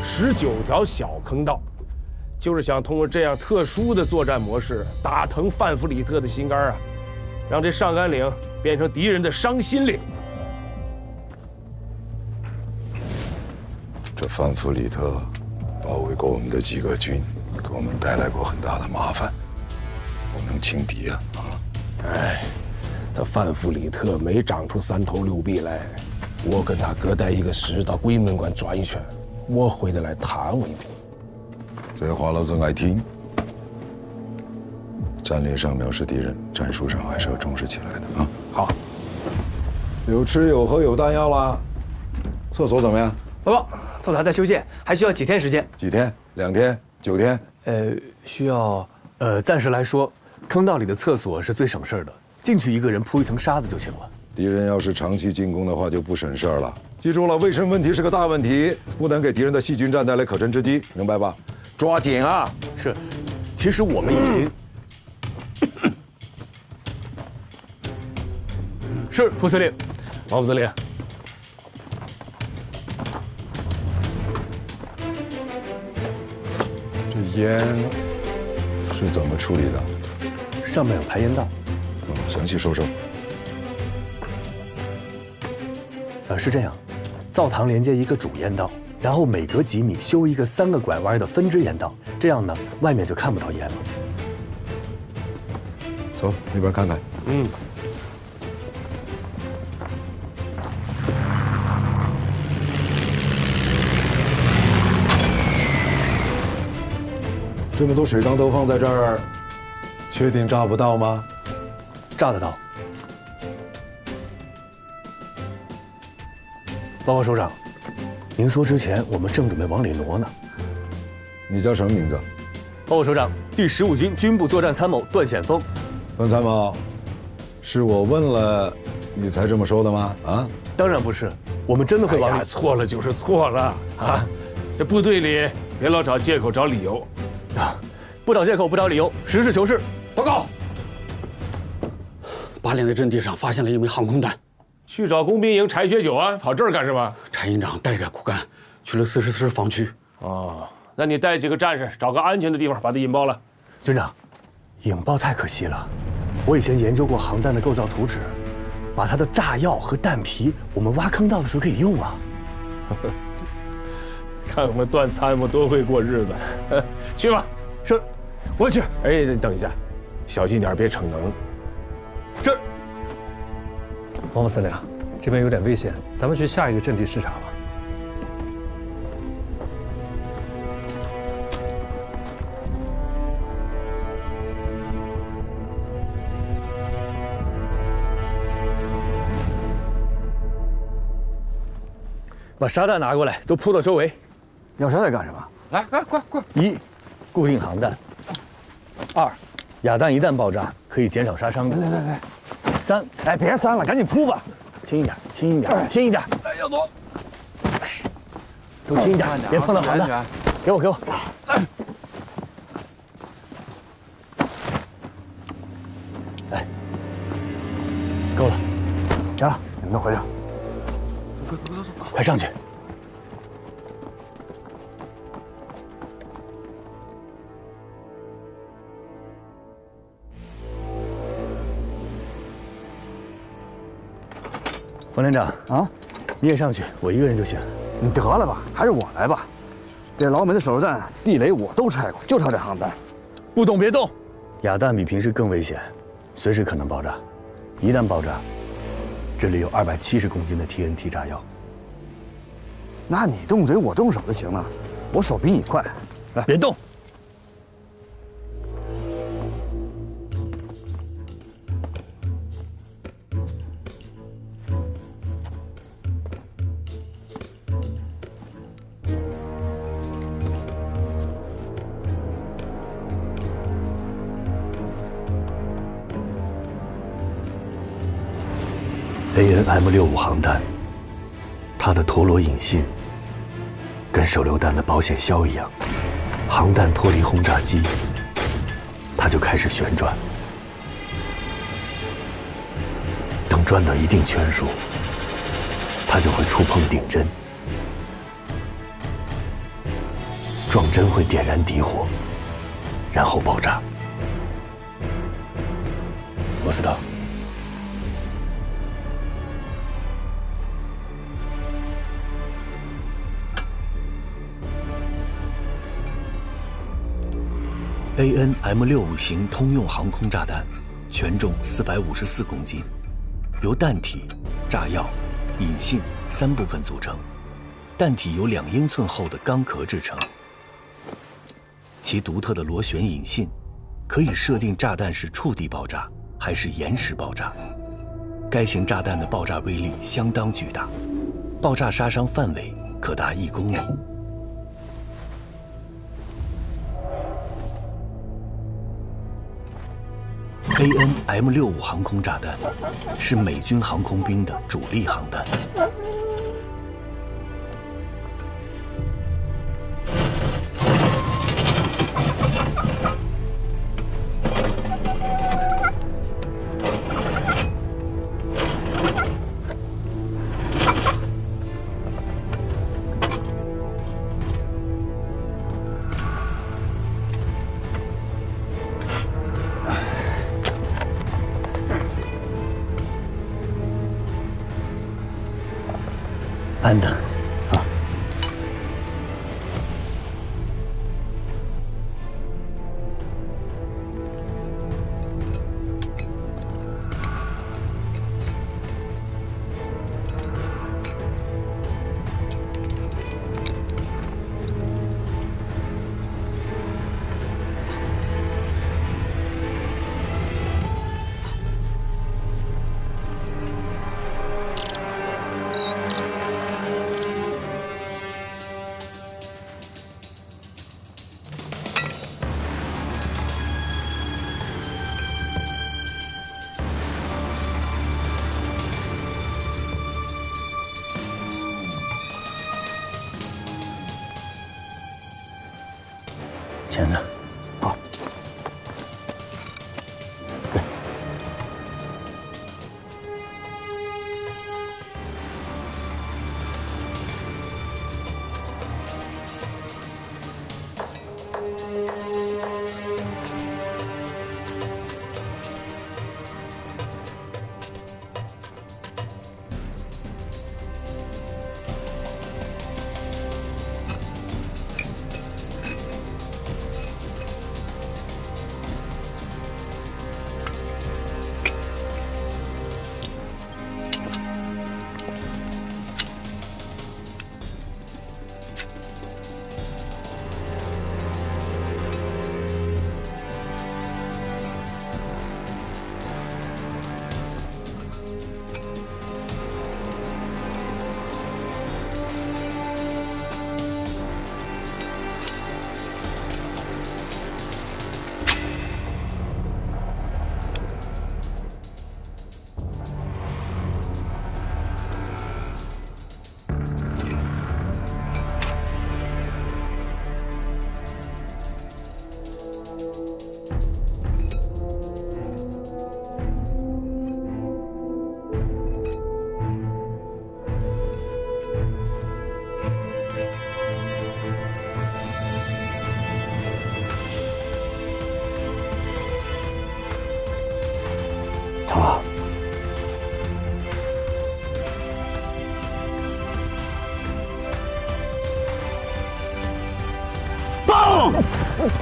，19条小坑道，就是想通过这样特殊的作战模式，打疼范弗里特的心肝啊，让这上甘岭变成敌人的伤心岭。这范弗里特包围过我们的几个军，给我们带来过很大的麻烦。不能轻敌啊！哎，他范弗里特没长出3头6臂来，我跟他各带一个师到鬼门关转一圈，我回得来他未必。这话老子爱听。战略上藐视敌人，战术上还是要重视起来的啊！好，有吃有喝有弹药啦。厕所怎么样？报告，厕所还在修建，还需要几天时间？几天？2天？9天？需要暂时来说。坑道里的厕所是最省事儿的，进去一个人铺一层沙子就行了。敌人要是长期进攻的话，就不省事儿了。记住了，卫生问题是个大问题，不能给敌人的细菌战带来可乘之机，明白吧？抓紧啊！是，其实我们已经。是副司令，王副司令。这烟是怎么处理的？上面有排烟道，详细说说。是这样，灶膛连接一个主烟道，然后每隔几米修一个3个拐弯的分支烟道，这样呢，外面就看不到烟了。走，那边看看。嗯。这么多水缸都放在这儿，确定炸不到吗？炸得到。报告首长，您说之前我们正准备往里挪呢。你叫什么名字？报告首长，第15军军部作战参谋段显峰。段参谋，是我问了你才这么说的吗？啊？当然不是，我们真的会往里。错了就是错了啊！这部队里别老找借口找理由。啊，不找借口，不找理由，实事求是。报告，8连的阵地上发现了一枚航空弹。去找工兵营柴学久啊，跑这儿干什么？柴营长带着骨干去了44防区。哦，那你带几个战士，找个安全的地方把它引爆了。军长，引爆太可惜了。我以前研究过航弹的构造图纸，把它的炸药和弹皮，我们挖坑道的时候可以用啊。看我们段参谋多会过日子，去吧。是，我去。哎，等一下，小心点，别逞能。是。王副司令，这边有点危险，咱们去下一个阵地视察吧。把沙袋拿过来，都铺到周围。要沙袋干什么？来，快！1，固定航弹；2，哑弹一旦爆炸可以减少杀伤力。来；3，哎，别3了，赶紧铺吧，轻一点，轻一点。哎，要走。都轻一点，别碰到航弹。给我。来，够了，行了，你们都回去。走，快上去。冯连长啊，你也上去，我一个人就行。你得了吧，还是我来吧。这老美的手榴弹、地雷我都拆过，就差这航弹。不动别动。哑弹比平时更危险，随时可能爆炸。一旦爆炸，这里有270公斤的 TNT 炸药。那你动嘴，我动手就行了。我手比你快。来，别动。AN-M65航弹，它的陀螺引信跟手榴弹的保险销一样，航弹脱离轰炸机，它就开始旋转。等转到一定圈数，它就会触碰顶针，撞针会点燃底火，然后爆炸。罗斯特。AN-M65型通用航空炸弹，全重454公斤，由弹体、炸药、引信3部分组成。弹体由2英寸厚的钢壳制成，其独特的螺旋引信可以设定炸弹是触地爆炸还是延时爆炸。该型炸弹的爆炸威力相当巨大，爆炸杀伤范围可达1公里。AN-M65航空炸弹是美军航空兵的主力航弹。班子。钳子。好。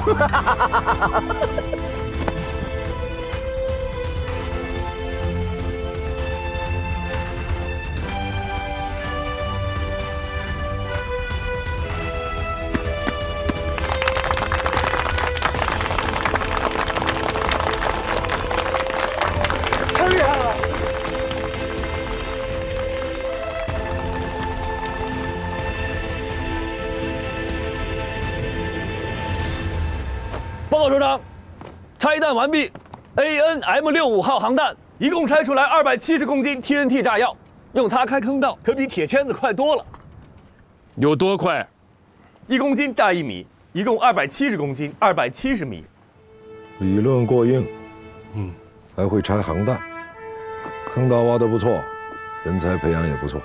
哈哈哈哈哈！太厉害了！报告首长，拆弹完毕 ，AN-M65号航弹一共拆出来270公斤 TNT 炸药，用它开坑道可比铁签子快多了。有多快？1公斤炸1米，一共270公斤，270米。理论过硬，还会拆航弹，坑道挖得不错，人才培养也不错。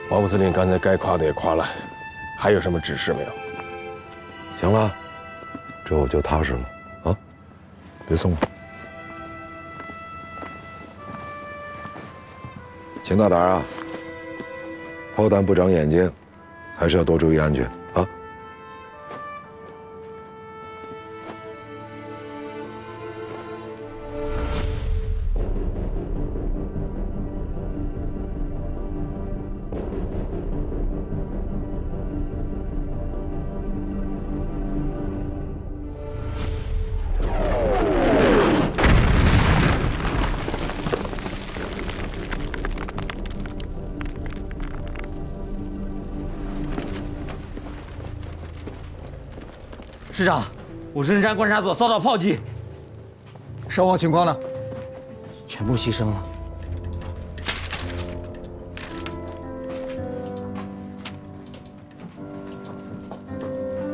王副司令刚才该夸的也夸了，还有什么指示没有？行了，这我就踏实了啊！别送了。秦大胆啊！炮弹不长眼睛，还是要多注意安全啊！师长，五圣山观察所遭到炮击，伤亡情况呢？全部牺牲了。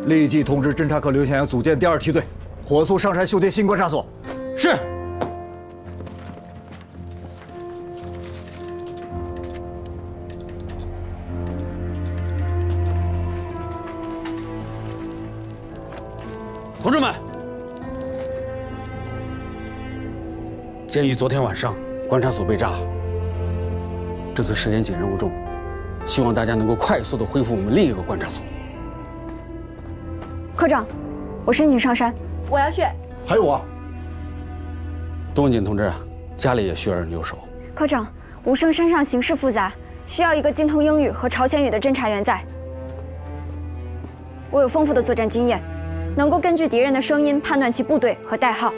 立即通知侦察科刘显阳组建第2梯队，火速上山修建新观察所。是。同志们，鉴于昨天晚上观察所被炸，这次时间紧，任务重，希望大家能够快速的恢复我们另一个观察所。科长，我申请上山，我要去。还有我。董文锦同志，家里也需要人留守。科长，武圣山上形势复杂，需要一个精通英语和朝鲜语的侦察员在。我有丰富的作战经验。能够根据敌人的声音判断其部队和代号。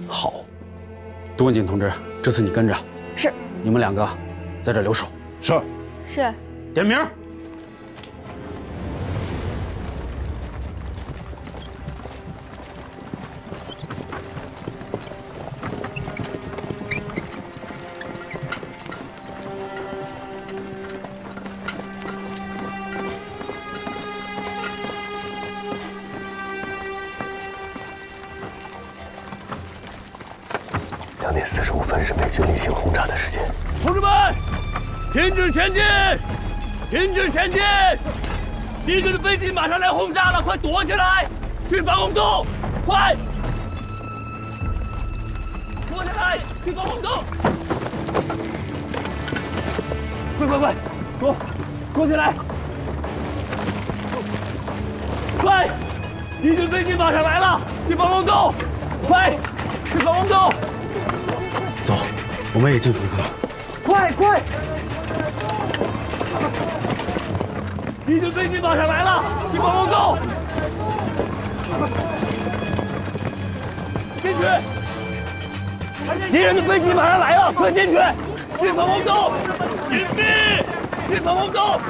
好，董文锦同志，这次你跟着。是。你们2个在这留守。是。是。点名。2点45分是美军例行轰炸的时间。同志们，停止前进！停止前进！敌军的飞机马上来轰炸了，快躲起来！去防空洞，快！躲起来，去防空洞！快，躲起来！快！敌军飞机马上来了，去防空洞！快，去防空洞！走，我们也进防空洞。快！敌军飞机马上来了，去防空洞！进去！敌人的飞机马上来了，快进去！进防空洞！隐蔽！进防空洞！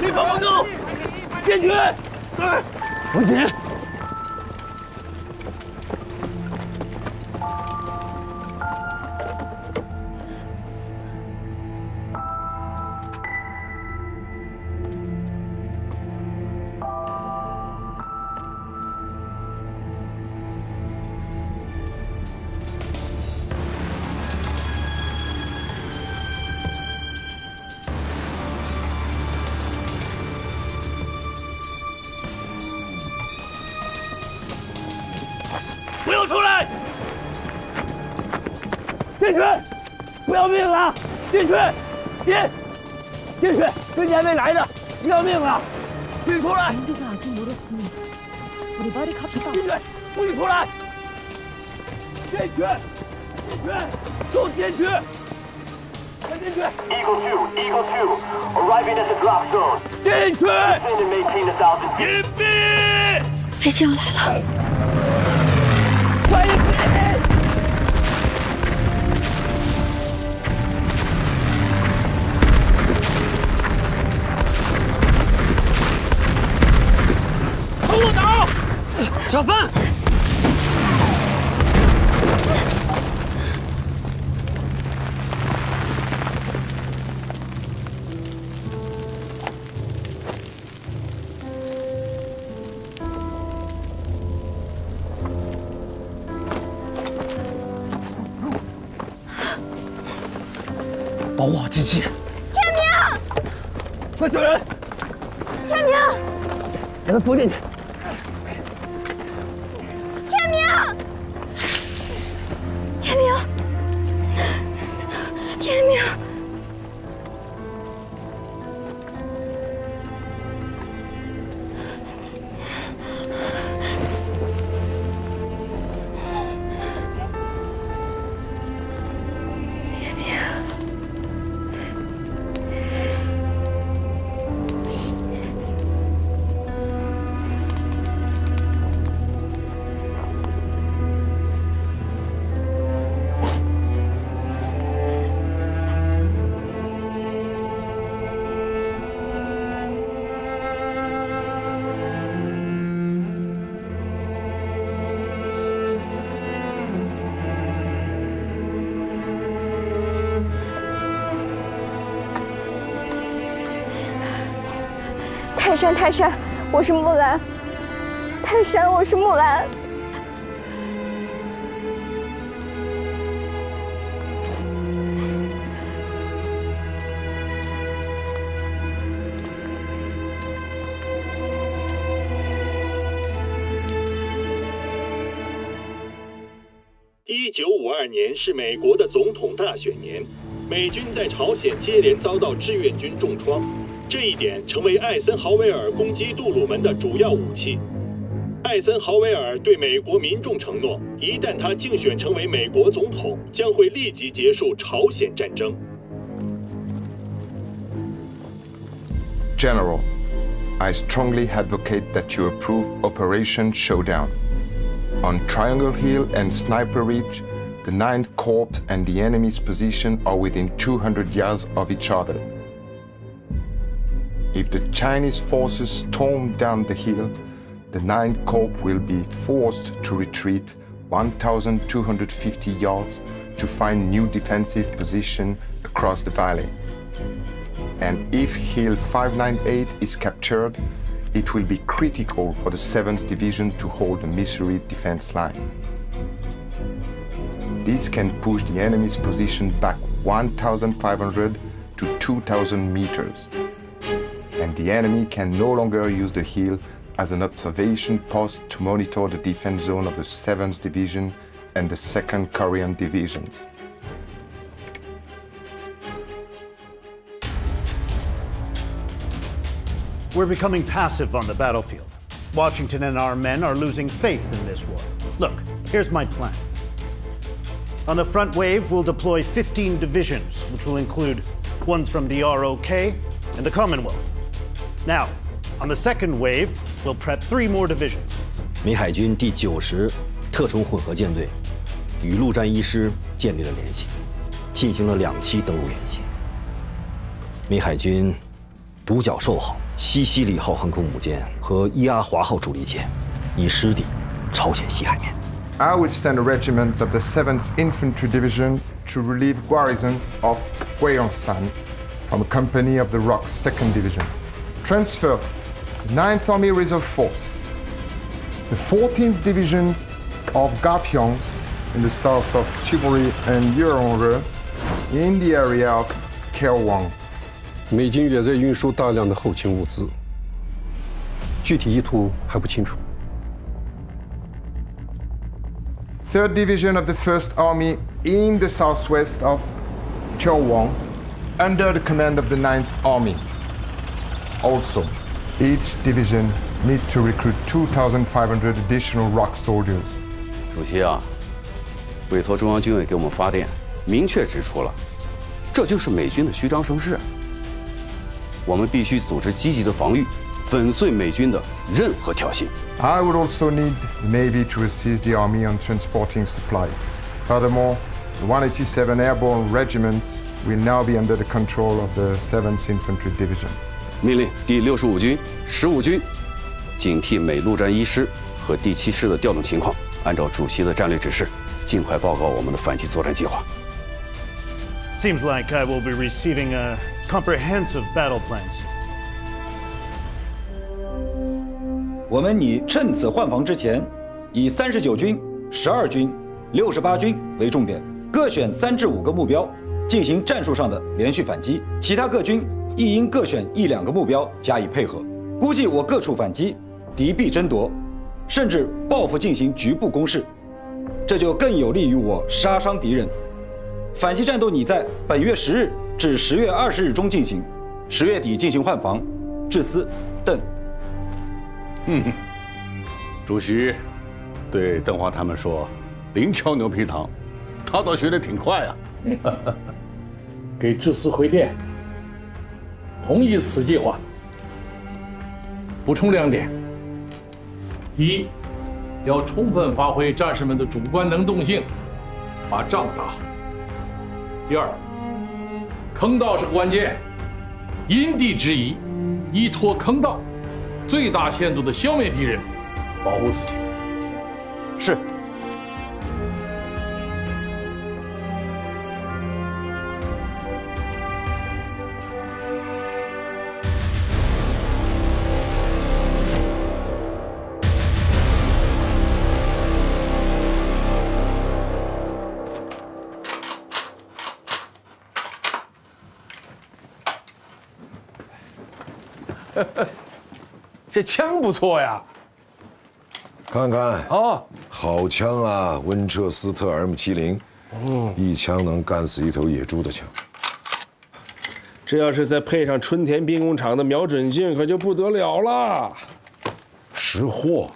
进防空洞！进去！文锦。不要出来！进去！不要命了！进去！进去！飞机还没来呢，不要命了！请出来！进去！不许出来！进去！都进去！快进去 Eagle 2, arriving at the drop zone. 进去！ Defend and maintain the altitude. 隐蔽！飞机要来了！快隐蔽！冲我倒！小范！保护好机器。天明，快救人！天明，把他扶进去。天明，天明，天明。泰山，我是木兰。泰山，我是木兰。1952年是美国的总统大选年，美军在朝鲜接连遭到志愿军重创。这一点成为艾森豪威尔攻击杜鲁门的主要武器。艾森豪威尔对美国民众承诺，一旦他竞选成为美国总统，将会立即结束朝鲜战争。General, I strongly advocate that you approve Operation Showdown. On Triangle Hill and Sniper Ridge, the 9th Corps and the enemy's position are within 200 yards of each other. If the Chinese forces storm down the hill, the 9th Corps will be forced to retreat 1,250 yards to find new defensive position across the valley. And if Hill 598 is captured, it will be critical for the 7th Division to hold the Missouri defense line. This can push the enemy's position back 1,500 to 2,000 meters. And the enemy can no longer use the hill as an observation post to monitor the defense zone of the 7th Division and the 2nd Korean Divisions. We're becoming passive on the battlefield. Washington and our men are losing faith in this war. Look, here's my plan. On the front wave, we'll deploy 15 divisions, which will include ones from the ROK and the Commonwealth. Now, on the second wave, we'll prep 3 more divisions. 美海军第90特种混合舰队与陆战一师建立了联系，进行了2期登陆演习。美海军独角兽号、西西里号航空母舰和伊阿华号主力舰已师抵朝鲜西海面。 I would send a regiment of the 7th Infantry Division to relieve garrison of Gyeongsan from a company of the ROK's 2nd Division. Transfer the 9th Army Reserve Force, the 14th Division of Gapyeong in the south of Chibori and Yeonre in the area of Kaewang. 美军也在运输大量的后勤物资，具体意图还不清楚。 3rd Division of the 1st Army in the southwest of Cheolwon, under the command of the 9th Army. Also, each division needs to recruit 2,500 additional ROK soldiers. 主席啊，委托中央军委给我们发电，明确指出了，这就是美军的虚张声势。我们必须组织积极的防御，粉碎美军的任何挑衅。 I would also need the Navy to assist the Army on transporting supplies. Furthermore, the 187 Airborne Regiment will now be under the control of the 7th Infantry Division. 命令第65军、15军警惕美陆战一师和第7师的调动情况，按照主席的战略指示，尽快报告我们的反击作战计划。 Seems like I will be receiving a comprehensive battle plan soon. 我们拟趁此换防之前，以39军、12军、68军为重点，各选3至5个目标，进行战术上的连续反击。其他各军亦应各选1、2个目标加以配合。估计我各处反击，敌必争夺，甚至报复进行局部攻势，这就更有利于我杀伤敌人。反击战斗拟在本月10日至10月20日中进行，10月底进行换防。致司，邓。 主席对邓华他们说：“零敲牛皮糖。”他倒学得挺快啊。给致司回电，同意此计划。补充2点：一，要充分发挥战士们的主观能动性，把仗打好；第二，坑道是关键，因地制宜，依托坑道。 最大限度地消灭敌人，保护自己。是。这枪不错呀，看看哦，好枪啊，温彻斯特 M70，一枪能干死一头野猪的枪。这要是再配上春田兵工厂的瞄准镜，可就不得了了。识货，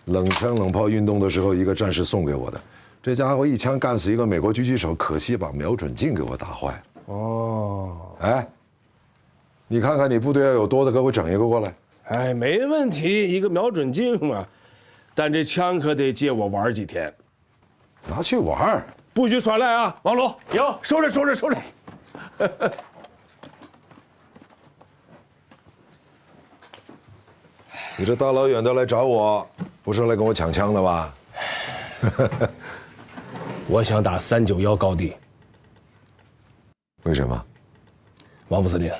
冷枪冷炮运动的时候，一个战士送给我的，这家伙一枪干死一个美国狙击手，可惜把瞄准镜给我打坏了。哦，哎，你看看你部队要有多的，给我整一个过来。 哎，没问题，一个瞄准镜嘛，但这枪可得借我玩几天。拿去玩，不许耍赖啊！王龙，有，收着，收着，收着。你这大老远的来找我，不是来跟我抢枪的吧？我想打391高地。为什么？王副司令，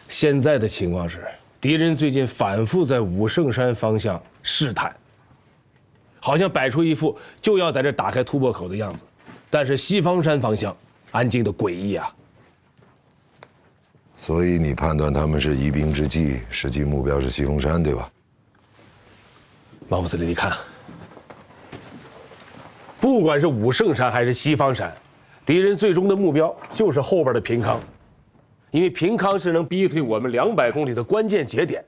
现在的情况是，敌人最近反复在武圣山方向试探，好像摆出一副就要在这打开突破口的样子，但是西方山方向安静的诡异啊。所以你判断他们是疑兵之计，实际目标是西峰山，对吧？马副司令，你看，不管是武圣山还是西方山，敌人最终的目标就是后边的平康，因为平康是能逼退我们200公里的关键节点。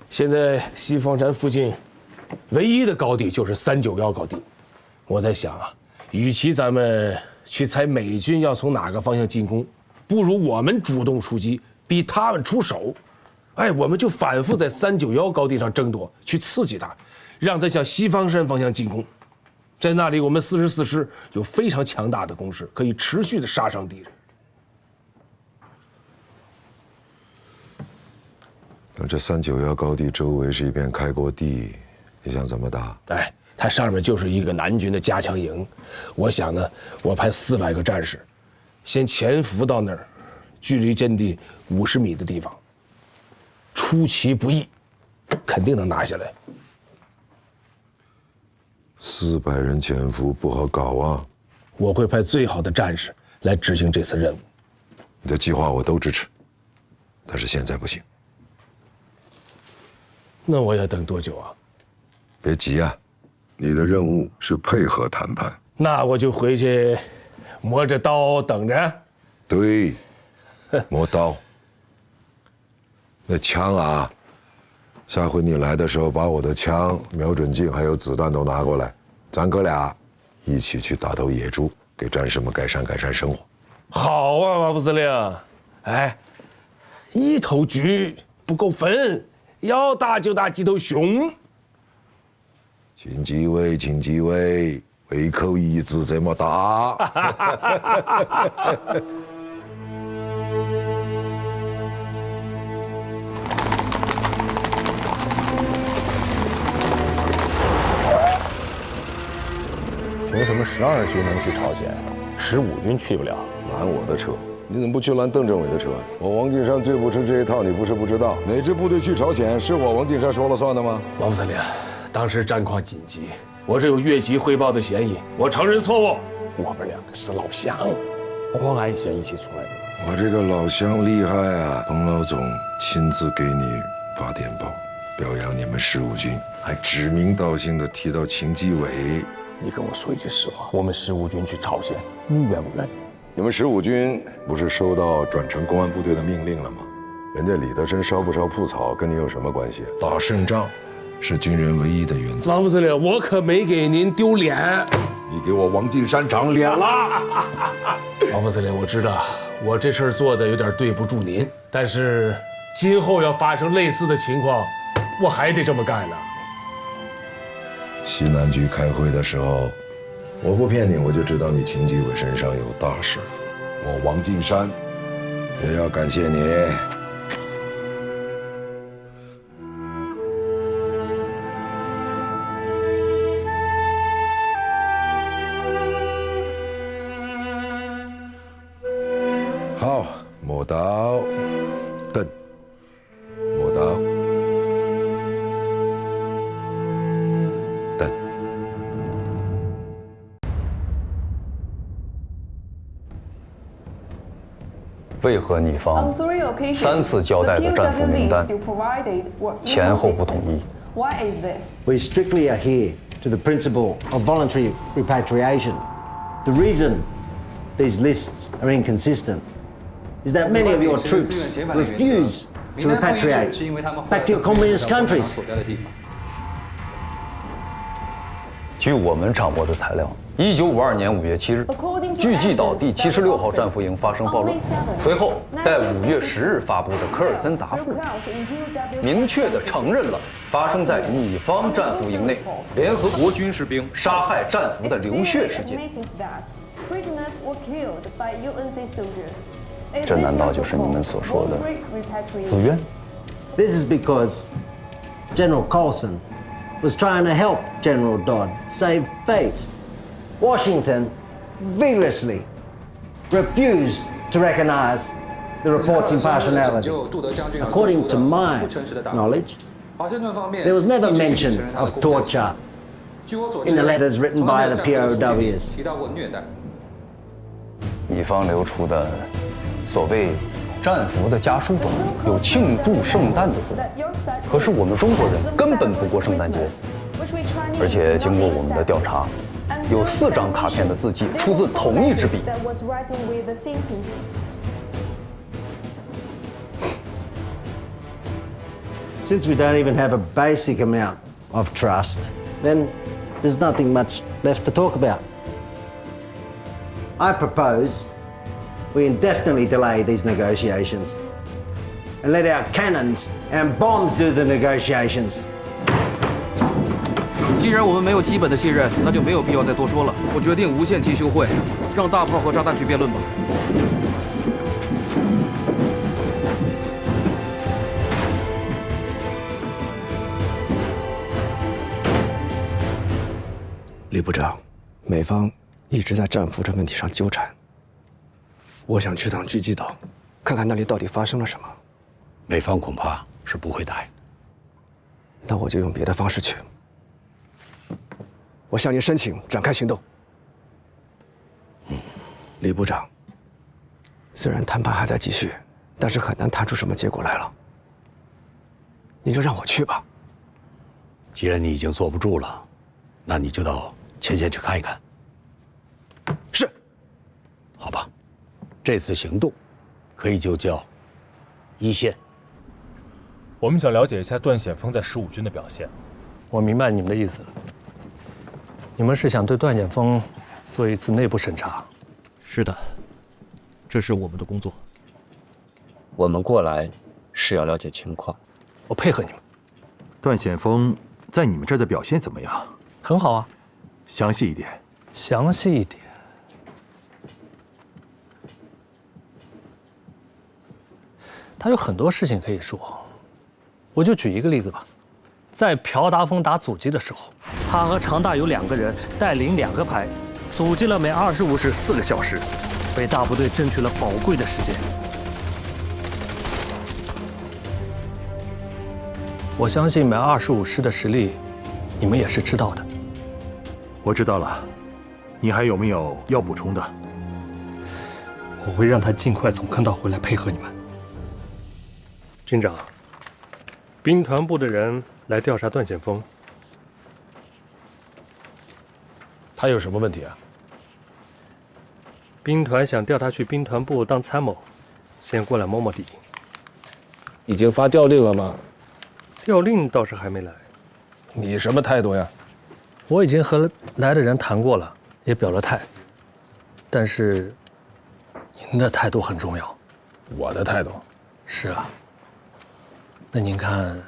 现在西方山附近唯一的高地就是391高地。我在想啊，与其咱们去猜美军要从哪个方向进攻，不如我们主动出击，逼他们出手。哎，我们就反复在391高地上争夺，去刺激他，让他向西方山方向进攻。在那里，我们44师有非常强大的攻势，可以持续的杀伤敌人。那这391高地周围是一片开阔地，你想怎么打？哎，它上面就是一个南军的加强营。我想呢，我派400个战士，先潜伏到那儿，距离阵地50米的地方，出其不意，肯定能拿下来。400人潜伏不好搞啊！我会派最好的战士来执行这次任务。你的计划我都支持，但是现在不行。那我要等多久啊？别急啊，你的任务是配合谈判。那我就回去磨着刀等着。对，磨刀。那枪啊，下回你来的时候，把我的枪、瞄准镜还有子弹都拿过来，咱哥俩一起去打头野猪，给战士们改善生活。好啊，马副司令。哎，一头橘不够分，要打就打几头熊。请几位，请几位，胃口一直这么大。凭什么12军能去朝鲜，15军去不了？拦我的车，你怎么不去拦邓政委的车？我王敬山最不吃这一套，你不是不知道。哪支部队去朝鲜，是我王敬山说了算的吗？王副司令，当时战况紧急，我这有越级汇报的嫌疑，我承认错误。我们2个是老乡，黄安县一起出来的。我这个老乡厉害啊！彭老总亲自给你发电报，表扬你们15军，还指名道姓的提到秦基伟。你跟我说一句实话，我们15军去朝鲜，你愿不愿意？你们15军不是收到转成公安部队的命令了吗？人家李德生烧不烧铺草跟你有什么关系？打胜仗是军人唯一的原则。王副司令，我可没给您丢脸。你给我王敬山长脸了。王副司令，我知道我这事儿做的有点对不住您，但是今后要发生类似的情况，我还得这么干呢。西南局开会的时候，我不骗你，我就知道你秦基伟身上有大事。我王敬山也要感谢你。好，磨刀，蹬，磨刀。为何你方3次交代的战俘名单前后不统一？ We strictly adhere to the principle of voluntary repatriation. The reason these lists are inconsistent is that many of your troops refuse to repatriate back to your communist countries. 据我们掌握的材料，1952年5月7日，巨济岛第76号战俘营发生暴乱，随后在5月10日发布的科尔森答复，明确地承认了发生在你方战俘营内联合国军士兵杀害战俘的流血事件。这难道就是你们所说的自愿？ This is because General Carlson was trying to help General Dodd save face. Washington vigorously refused to recognize the report's impartiality. According to my knowledge, there was never mention of torture in the letters written by the POWs. 乙方流出的所谓战俘的家书中有庆祝圣诞的字，可是我们中国人根本不过圣诞节，而且经过我们的调查，有4张卡片的字迹出自同一支笔。 Since we don't even have a basic amount of trust, then there's nothing much left to talk about. I propose we indefinitely delay these negotiations and let our cannons and bombs do the negotiations. 既然我们没有基本的信任，那就没有必要再多说了。我决定无限期休会，让大炮和炸弹去辩论吧。 李部长，美方一直在战俘这问题上纠缠。我想去趟狙击岛，看看那里到底发生了什么。美方恐怕是不会答应。那我就用别的方式去。我向您申请展开行动。李部长，虽然谈判还在继续，但是很难谈出什么结果来了。您就让我去吧。既然你已经坐不住了，那你就到前线去看一看。是。好吧，这次行动可以就叫一线。我们想了解一下段显锋在15军的表现。我明白你们的意思了。你们是想对段显锋做一次内部审查？是的，这是我们的工作。我们过来是要了解情况。我配合你们。段显锋在你们这儿的表现怎么样？很好啊。详细一点。详细一点。他有很多事情可以说，我就举一个例子吧。在朴达峰打阻击的时候，他和常大有2个人带领2个排，阻击了每25时4个小时，为大部队争取了宝贵的时间。我相信每25师的实力，你们也是知道的。我知道了，你还有没有要补充的？我会让他尽快从坑道回来配合你们。军长，兵团部的人来调查段显锋，他有什么问题啊？兵团想调他去兵团部当参谋，先过来摸摸底。已经发调令了吗？调令倒是还没来。你什么态度呀？我已经和来的人谈过了，也表了态。但是，您的态度很重要。我的态度？是啊。那您看，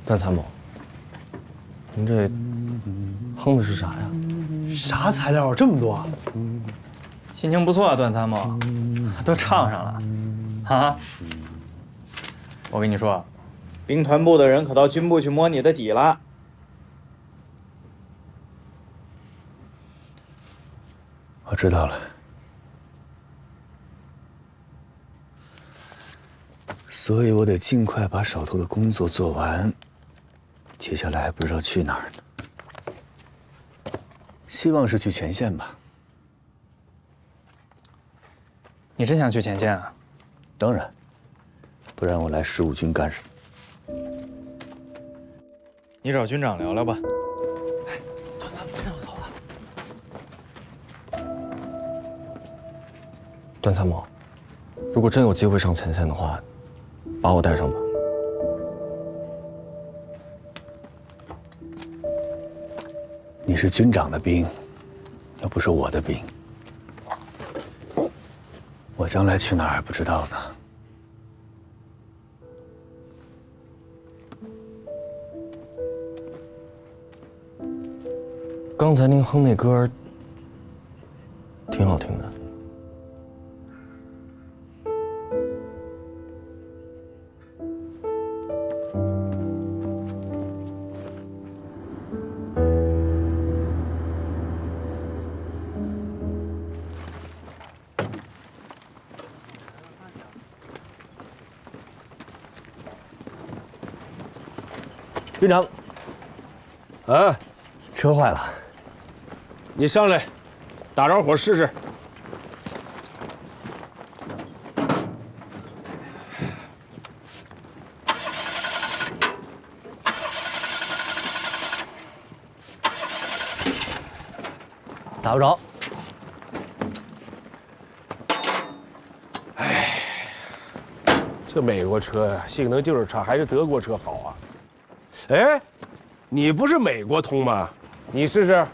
段参谋，您这哼的是啥呀？啥材料这么多啊？心情不错啊，段参谋，都唱上了，啊！我跟你说，兵团部的人可到军部去摸你的底了。我知道了。所以我得尽快把手头的工作做完，接下来还不知道去哪儿呢。希望是去前线吧。你真想去前线啊？当然，不然我来15军干什么？你找军长聊聊吧。段参谋让我走了。段参谋，如果真有机会上前线的话，把我带上吧。你是军长的兵，又不是我的兵，我将来去哪儿还不知道呢。刚才您哼那歌，挺好听的。军长，啊，车坏了，你上来，打着火试试。打不着。哎，这美国车呀，性能就是差，还是德国车好啊。哎，你不是美国通吗？你试试。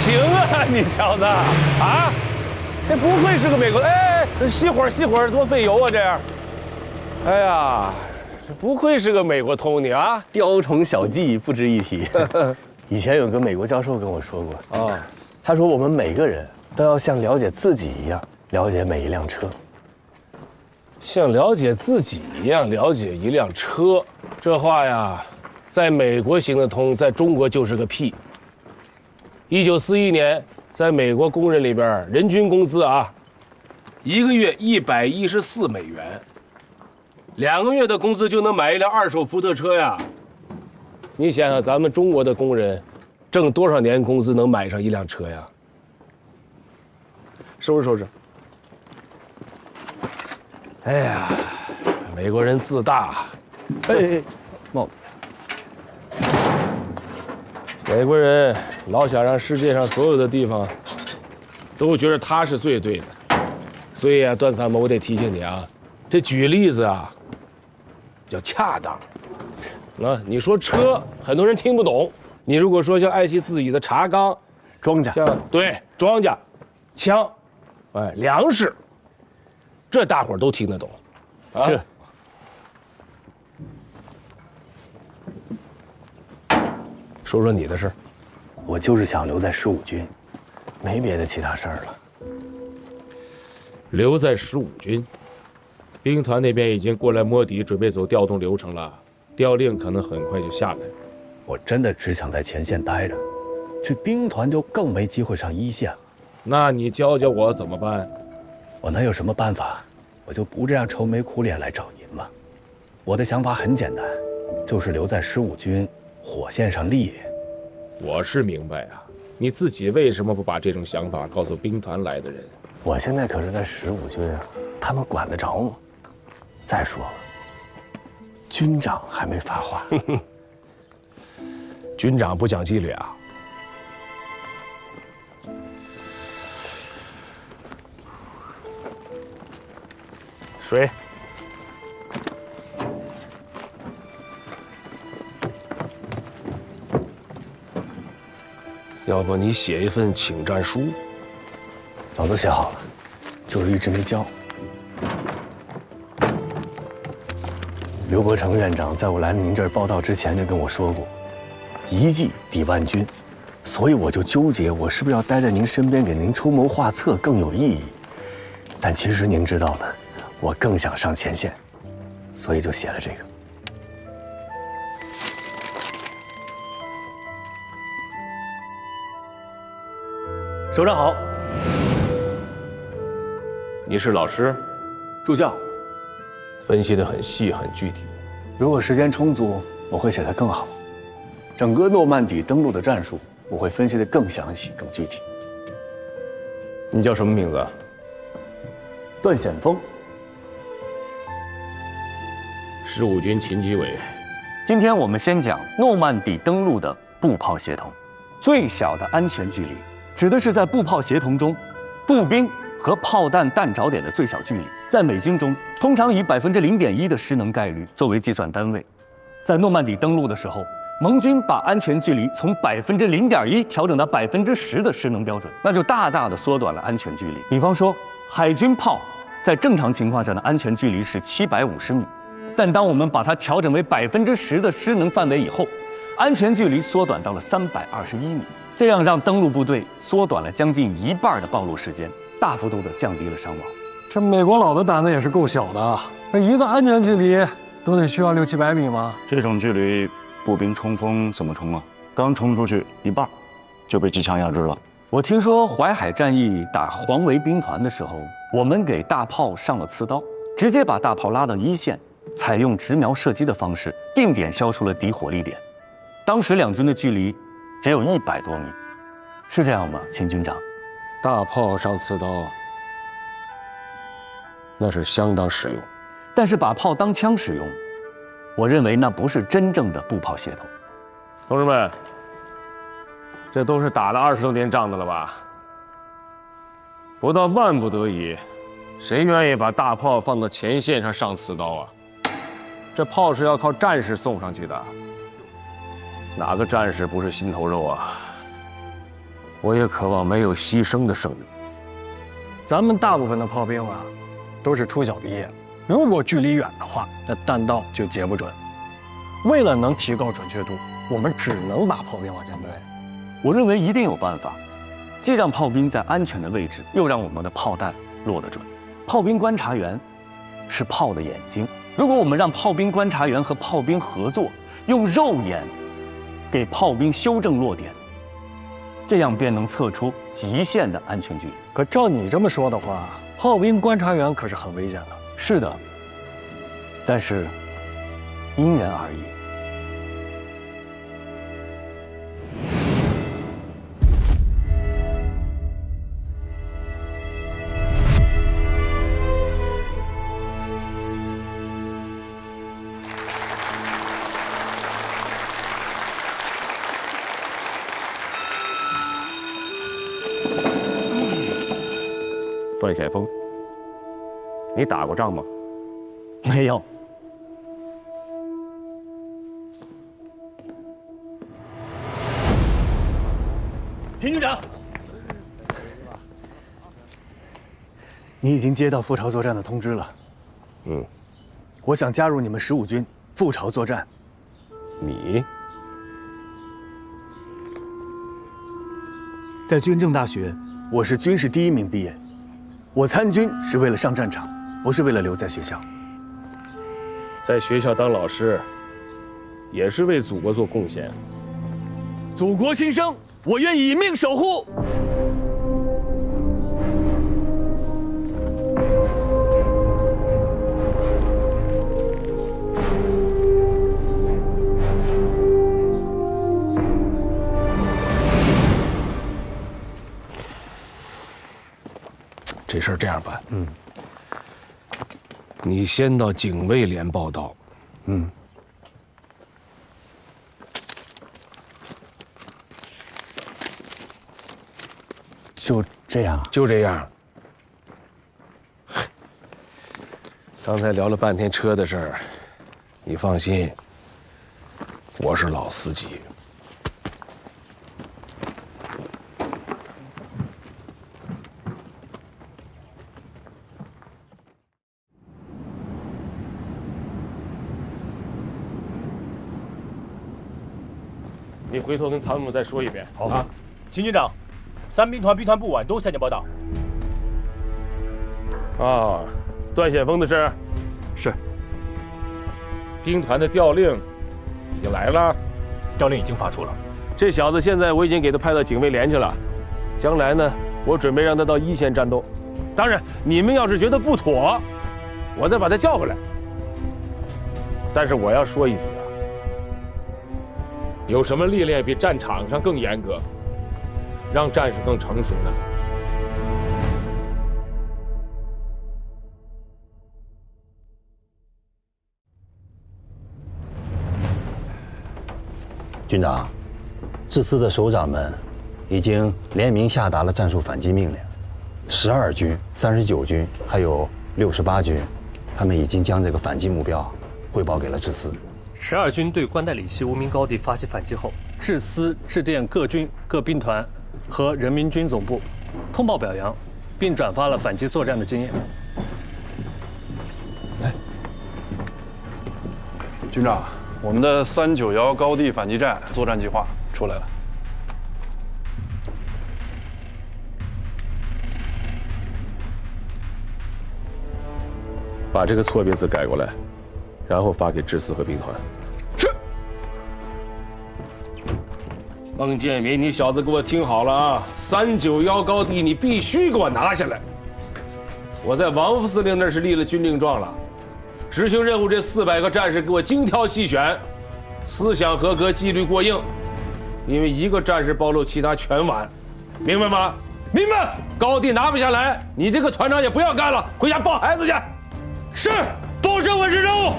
行啊，你小子啊，这不愧是个美国，哎，熄火多费油啊，这样。哎呀，这不愧是个美国通你啊，雕虫小技不值一提。以前有个美国教授跟我说过啊，他说我们每个人都要像了解自己一样了解每一辆车，像了解自己一样了解一辆车，这话呀，在美国行得通，在中国就是个屁。1941年，在美国工人里边，人均工资啊，1个月114美元，2个月的工资就能买一辆2手福特车呀。你想想，咱们中国的工人挣多少年工资能买上一辆车呀？收拾收拾。哎呀，美国人自大。哎，帽子。美国人老想让世界上所有的地方都觉得他是最对的，所以啊，段参谋，我得提醒你啊，这举例子啊要恰当。你说车，很多人听不懂。你如果说像爱惜自己的茶缸、庄稼，对，庄稼、枪，哎，粮食，这大伙儿都听得懂。啊、是。说说你的事儿。我就是想留在15军，没别的其他事儿了。留在15军，兵团那边已经过来摸底，准备走调动流程了，调令可能很快就下来。我真的只想在前线待着，去兵团就更没机会上一线了。那你教教我怎么办？我能有什么办法？我就不这样愁眉苦脸来找您了。我的想法很简单，就是留在15军。火线上立，我是明白啊，你自己为什么不把这种想法告诉兵团来的人？我现在可是在15军啊，他们管得着吗？再说了，军长还没发话。军长不讲纪律啊？水。要不你写一份请战书？早都写好了，就是一直没交。刘伯承院长在我来您这儿报道之前就跟我说过，一计抵万军，所以我就纠结，我是不是要待在您身边给您出谋划策更有意义？但其实您知道的，我更想上前线，所以就写了这个。首长好，你是老师，助教，分析得很细很具体。如果时间充足，我会写得更好。整个诺曼底登陆的战术，我会分析得更详细、更具体。你叫什么名字？段显峰。15军勤机委。今天我们先讲诺曼底登陆的步炮协同，最小的安全距离指的是在步炮协同中，步兵和炮弹弹着点的最小距离。在美军中，通常以0.1%的失能概率作为计算单位。在诺曼底登陆的时候，盟军把安全距离从0.1%调整到10%的失能标准，那就大大的缩短了安全距离。比方说，海军炮在正常情况下的安全距离是750米，但当我们把它调整为10%的失能范围以后，安全距离缩短到了321米，这样让登陆部队缩短了将近1半的暴露时间，大幅度的降低了伤亡。这美国佬的胆子也是够小的啊！这一个安全距离都得需要600-700米吗？这种距离，步兵冲锋怎么冲啊？刚冲出去一半，就被机枪压制了。我听说淮海战役打黄维兵团的时候，我们给大炮上了刺刀，直接把大炮拉到一线，采用直瞄射击的方式，定点消除了敌火力点。当时两军的距离只有100多米，是这样吗，秦军长？大炮上刺刀，那是相当实用。但是把炮当枪使用，我认为那不是真正的步炮协同。同志们，这都是打了20多年仗的了吧？不到万不得已，谁愿意把大炮放到前线上上刺刀啊？这炮是要靠战士送上去的，哪个战士不是心头肉啊？我也渴望没有牺牲的胜利。咱们大部分的炮兵啊，都是初小毕业，如果距离远的话，那弹道就截不准。为了能提高准确度，我们只能把炮兵往前推。我认为一定有办法，既让炮兵在安全的位置，又让我们的炮弹落得准。炮兵观察员是炮的眼睛，如果我们让炮兵观察员和炮兵合作，用肉眼给炮兵修正落点，这样便能测出极限的安全距离。可照你这么说的话，炮兵观察员可是很危险的。是的，但是因人而异。段显峰，你打过仗吗？没有。秦军长，你已经接到赴朝作战的通知了。我想加入你们15军赴朝作战。你？在军政大学，我是军事第1名毕业。我参军是为了上战场，不是为了留在学校。在学校当老师，也是为祖国做贡献。祖国新生，我愿以命守护。这事儿这样办，你先到警卫连报道，就这样，就这样。刚才聊了半天车的事儿，你放心，我是老司机。你回头跟参谋再说一遍。好啊，秦军长，3兵团兵团部晚都向前报道。啊，段显峰的事是。兵团的调令已经来了，调令已经发出了。这小子现在我已经给他派到警卫连去了，将来呢，我准备让他到1线战斗。当然，你们要是觉得不妥，我再把他叫回来。但是我要说一句。有什么历练比战场上更严格，让战士更成熟呢？军长，这次的首长们已经联名下达了战术反击命令。12军、39军还有68军，他们已经将这个反击目标汇报给了志司。12军对关代里西无名高地发起反击后，志司致电各军、各兵团和人民军总部，通报表扬，并转发了反击作战的经验。军长，我们的391高地反击战作战计划出来了。把这个错别字改过来，然后发给志司和兵团。是。孟建民，你小子给我听好了啊！391高地你必须给我拿下来。我在王副司令那是立了军令状了，执行任务这400个战士给我精挑细选，思想合格，纪律过硬。因为一个战士暴露，其他全完，明白吗？明白。高地拿不下来，你这个团长也不要干了，回家抱孩子去。是，保证完成任务。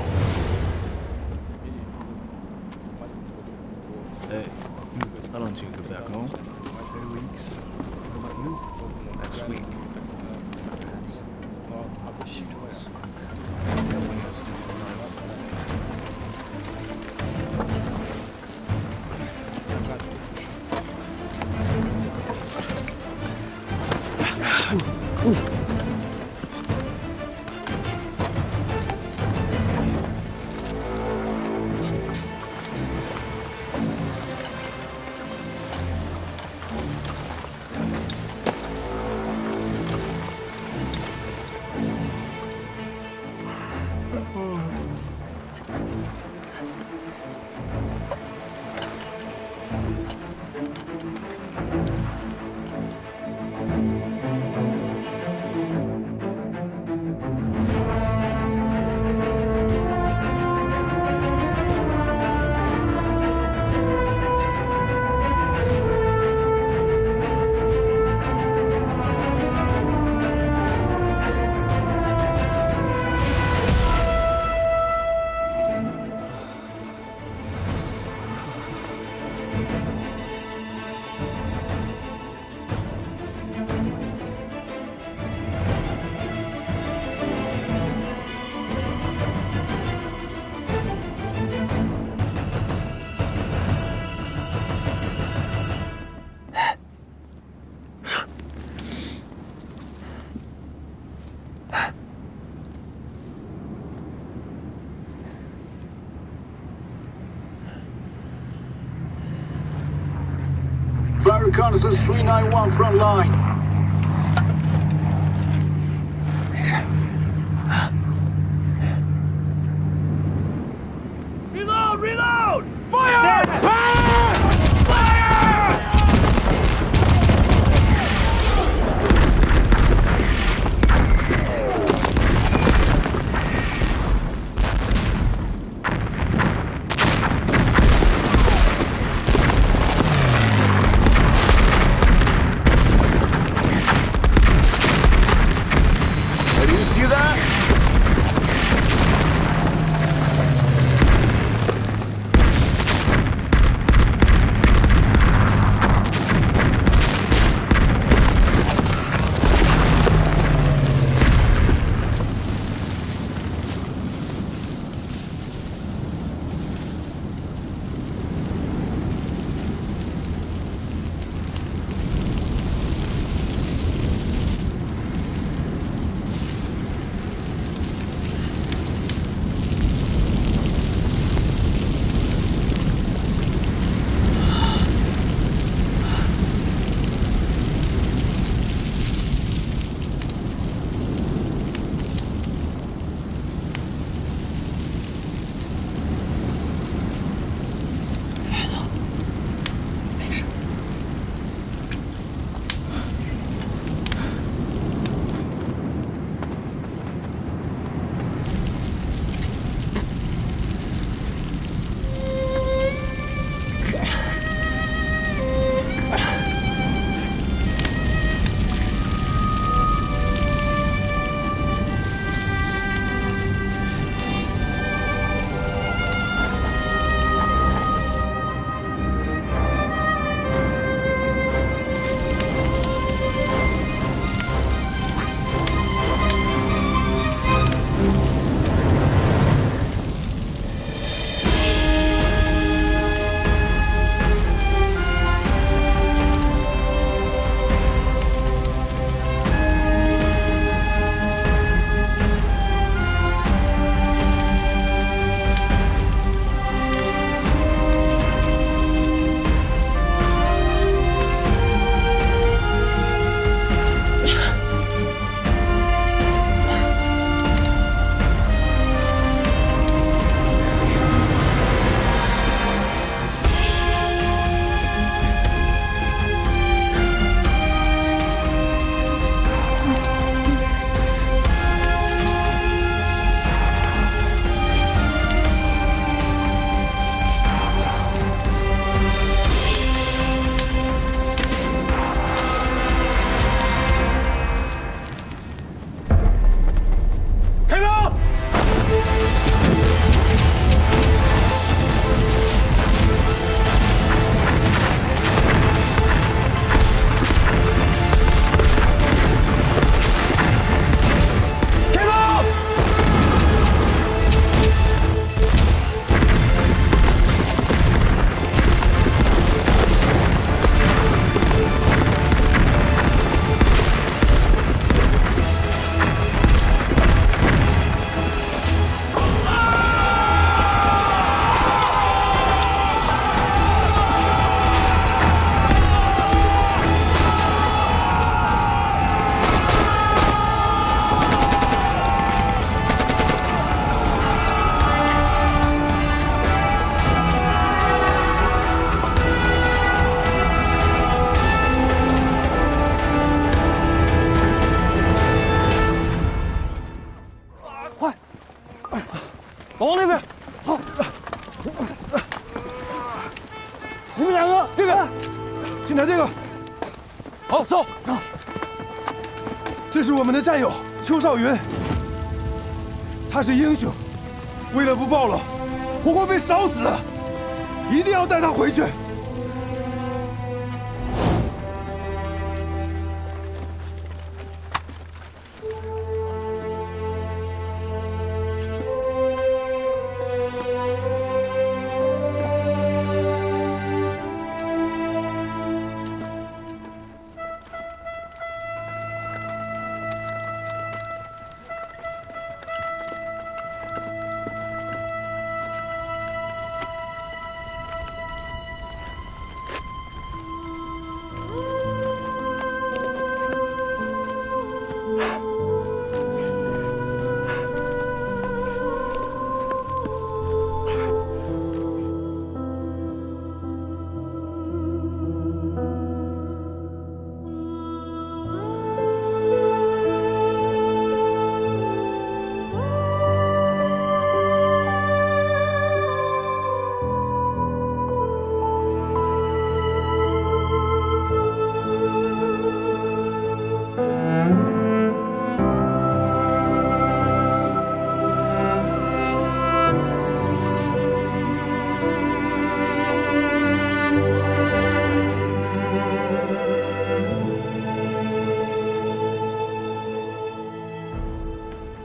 How long do you go back home? 2 weeks. What about you? Next week. Fire reconnaissance 391 front line. 没事。Reload! Reload! Fire! Fire! 往那边。好。你们两个这边，先拿这个。好，走。这是我们的战友邱少云，他是英雄，为了不报了，我会被烧死的，一定要带他回去。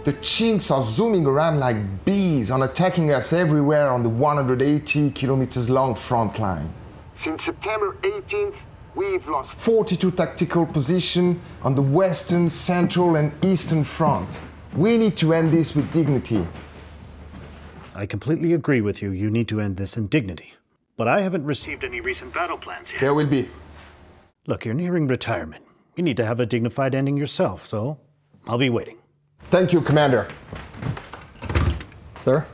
The Chinks are zooming around like bees and attacking us everywhere on the 180 kilometers long front line. Since September 18th, we've lost 42 tactical positions on the western, central, and eastern front. We need to end this with dignity. I completely agree with you. You need to end this in dignity. But I haven't received any recent battle plans yet. There will be. Look, you're nearing retirement. You need to have a dignified ending yourself, so I'll be waiting. Thank you, Commander. Sir?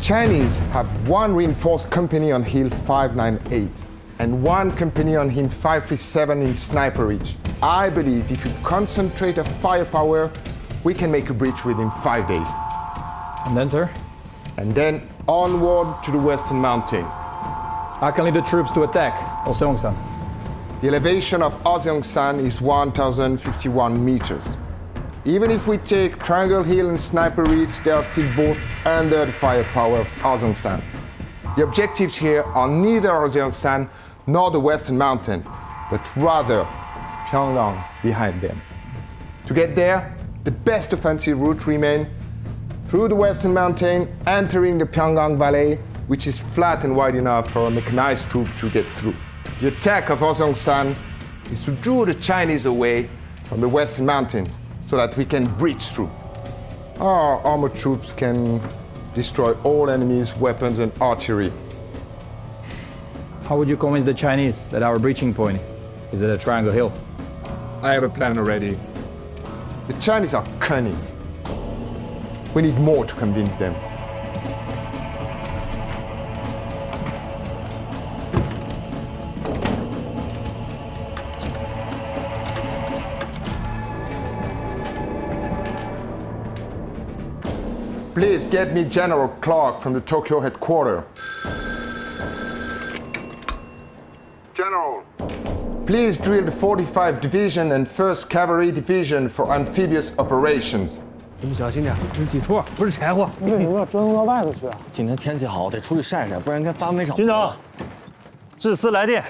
Chinese have one reinforced company on Hill 598 and one company on Hill 537 in Sniper Ridge. I believe if you concentrate our firepower, we can make a breach within 5 days. And then, sir? And then onward to the Western Mountain. I can lead the troops to attack Oseongsan. The elevation of Oseongsan is 1,051 meters. Even if we take Triangle Hill and Sniper Ridge, they are still both under the firepower of Oseongsan. The objectives here are neither Oseongsan nor the Western Mountain, but rather Pyongyang behind them. To get there, the best offensive route remains through the Western Mountain, entering the Pyongyang Valley, which is flat and wide enough for a mechanized troop to get through. The attack of Oseongsan is to draw the Chinese away from the Western Mountains so that we can breach through. Our armored troops can destroy all enemies' weapons and artillery. How would you convince the Chinese that our breaching point is at a Triangle Hill? I have a plan already. The Chinese are cunning. We need more to convince them. Please get me General Clark from the Tokyo headquarters. General. Please drill the 45 Division and 1st Cavalry Division for amphibious operations. 你们小心点，这是地图，不是柴火。为什么要钻到外头去啊？今天天气好，得出去晒晒，不然跟发霉场。军长，致司来电。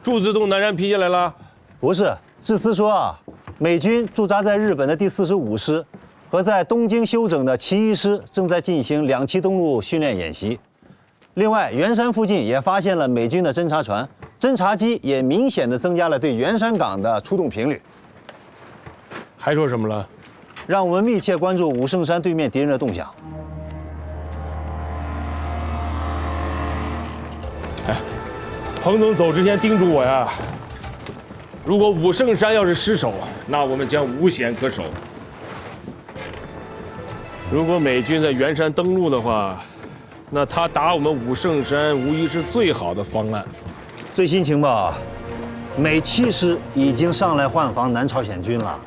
驻自动南山批下来了？不是，致司说啊。 美军驻扎在日本的第45师和在东京休整的其1师正在进行2栖登陆训练演习。另外，圆山附近也发现了美军的侦察船，侦察机也明显的增加了对圆山港的出动频率。还说什么了？让我们密切关注武圣山对面敌人的动向。哎，彭总走之前叮嘱我呀。 如果武圣山要是失守，那我们将无险可守。如果美军在圆山登陆的话，那他打我们武圣山无疑是最好的方案。最新情报，美7师已经上来换防南朝鲜军了，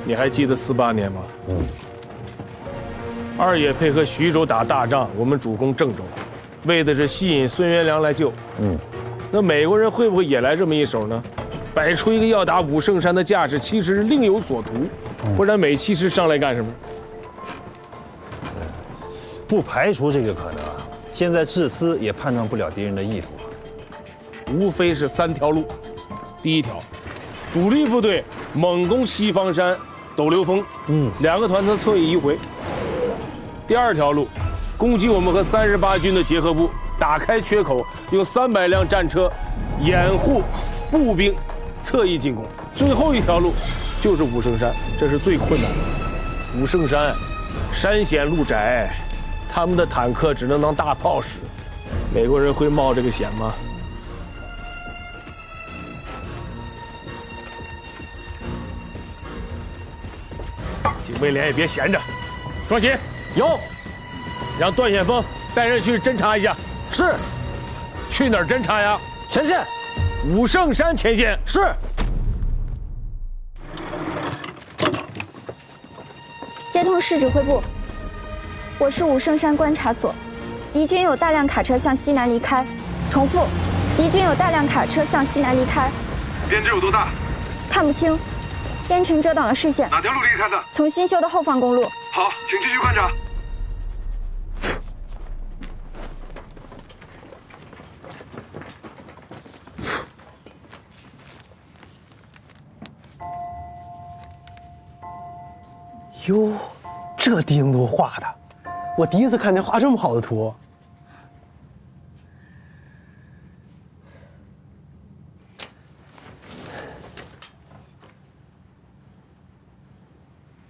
你还记得48年吗？二爷配合徐州打大仗，我们主攻郑州，为的是吸引孙元良来救。那美国人会不会也来这么一手呢？摆出一个要打武圣山的架势，其实是另有所图。不然美其实上来干什么？不排除这个可能啊。现在智思也判断不了敌人的意图，无非是3条路。第一条，主力部队猛攻西方山、斗流峰，2个团侧侧翼迂回。第二条路，攻击我们和38军的结合部，打开缺口，用300辆战车掩护步兵侧翼进攻。最后一条路就是武圣山，这是最困难的。武圣山山险路窄，他们的坦克只能当大炮使，美国人会冒这个险吗？警卫连也别闲着，双喜有，让段显峰带人去侦查一下。是，去哪儿侦查呀？前线，武圣山前线。是。接通市指挥部，我是武圣山观察所，敌军有大量卡车向西南离开。重复，敌军有大量卡车向西南离开。编制有多大？看不清，烟尘遮挡了视线。哪条路离开的？从新修的后方公路。好，请继续观察。哟，这地形图画的，我第一次看见画这么好的图。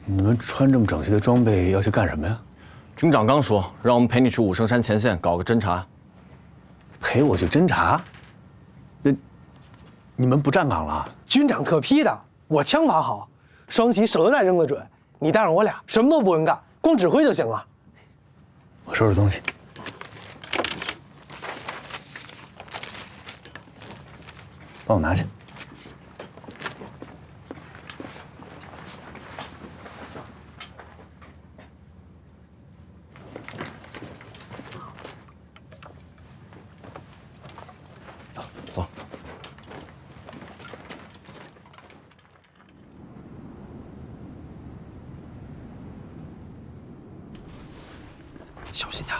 你们穿这么整齐的装备要去干什么呀？军长刚说让我们陪你去武圣山前线搞个侦查。陪我去侦查？那你们不站岗了？军长特批的，我枪法好，双喜手榴弹扔得准。你带上我俩，什么都不用干，光指挥就行了。我收拾东西，帮我拿去。走走。小心点。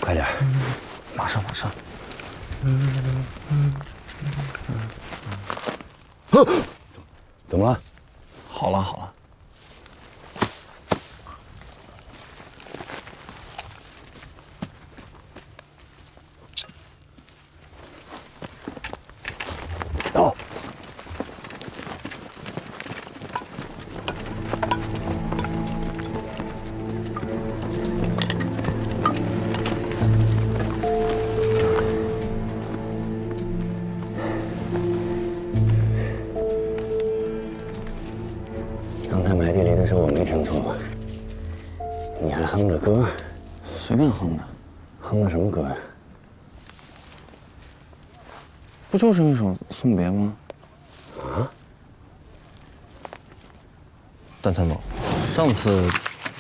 快点，马上。怎么了？好了。走。刚才埋地雷的时候我没听错吧？你还哼着歌？随便哼的。哼的什么歌呀？不就是一首送别吗？啊？段参谋，上次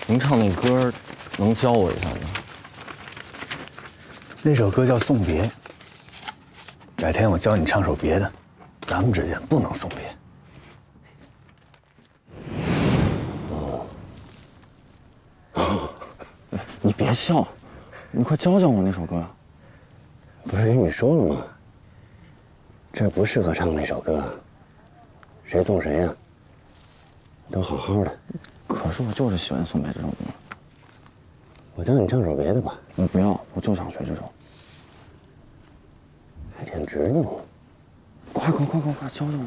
您唱那歌，能教我一下吗？那首歌叫《送别》，改天我教你唱首别的，咱们之间不能送别。你别笑，你快教教我那首歌。不是跟你说了吗？这不适合唱那首歌，谁送谁呀？都好好的。可是我就是喜欢送别这首歌。我教你唱首别的吧。你不要，我就想学这首。还挺执拗。快，教教我。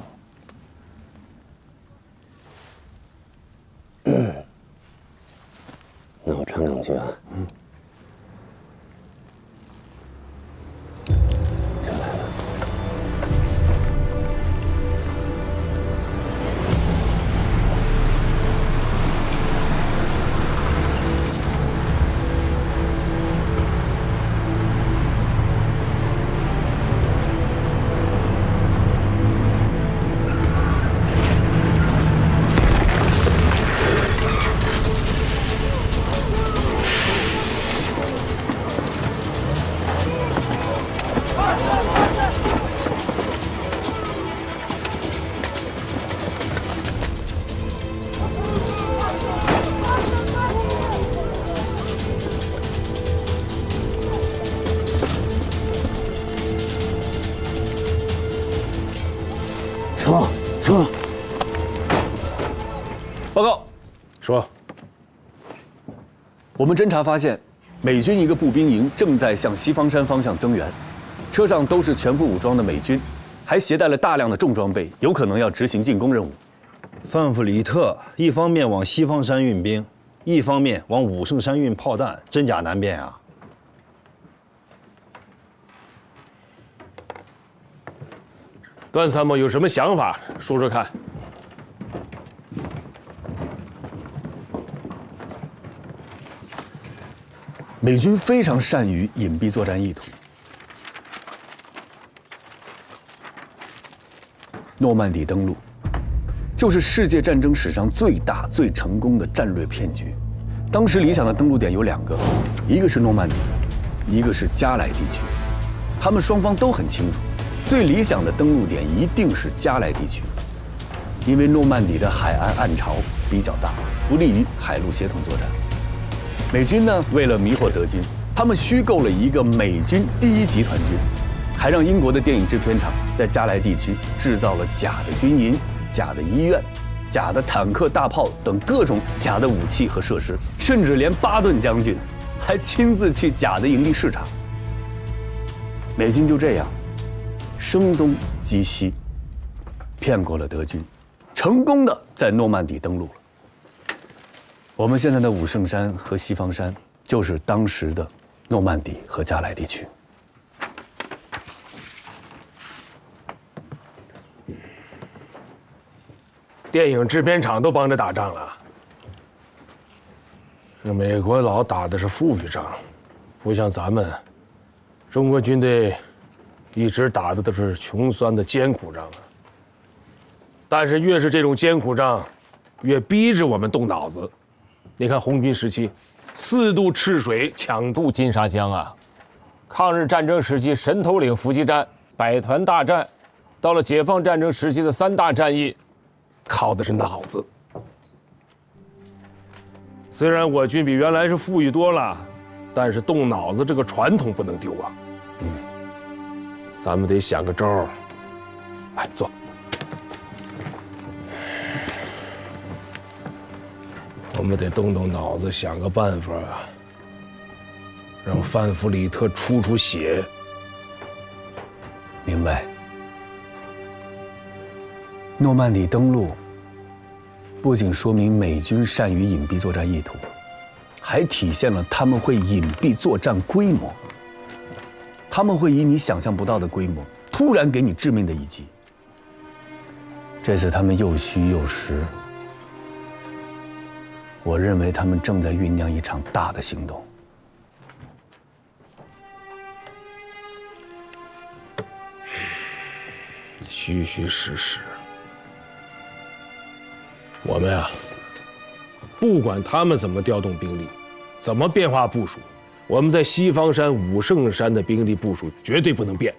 那我唱两句啊。说，报告，说，我们侦查发现，美军一个步兵营正在向西方山方向增援，车上都是全副武装的美军，还携带了大量的重装备，有可能要执行进攻任务。范弗里特一方面往西方山运兵，一方面往武圣山运炮弹，真假难辨啊！段参谋有什么想法，说说看。美军非常善于隐蔽作战意图。诺曼底登陆，就是世界战争史上最大、最成功的战略骗局。当时理想的登陆点有2个，一个是诺曼底，一个是加莱地区。他们双方都很清楚。最理想的登陆点一定是加莱地区，因为诺曼底的海岸岸潮比较大，不利于海陆协同作战。美军呢，为了迷惑德军，他们虚构了一个美军第1集团军，还让英国的电影制片厂在加莱地区制造了假的军营、假的医院、假的坦克、大炮等各种假的武器和设施，甚至连巴顿将军还亲自去假的营地视察。美军就这样声东击西，骗过了德军，成功的在诺曼底登陆了。我们现在的武圣山和西方山，就是当时的诺曼底和加莱地区。电影制片厂都帮着打仗了，这美国佬打的是富裕仗，不像咱们，中国军队一直打的都是穷酸的艰苦仗啊。但是越是这种艰苦仗，越逼着我们动脑子。你看红军时期，4渡赤水，抢渡金沙江啊；抗日战争时期神头岭伏击战、百团大战，到了解放战争时期的3大战役，靠的是脑子。虽然我军比原来是富裕多了，但是动脑子这个传统不能丢啊。咱们得想个招儿。来，坐。我们得动动脑子，想个办法，让范弗里特出血。明白。诺曼底登陆不仅说明美军善于隐蔽作战意图，还体现了他们会隐蔽作战规模。他们会以你想象不到的规模，突然给你致命的一击。这次他们又虚又实，我认为他们正在酝酿一场大的行动。虚虚实实。我们啊，不管他们怎么调动兵力，怎么变化部署，我们在西方山、武圣山的兵力部署绝对不能变。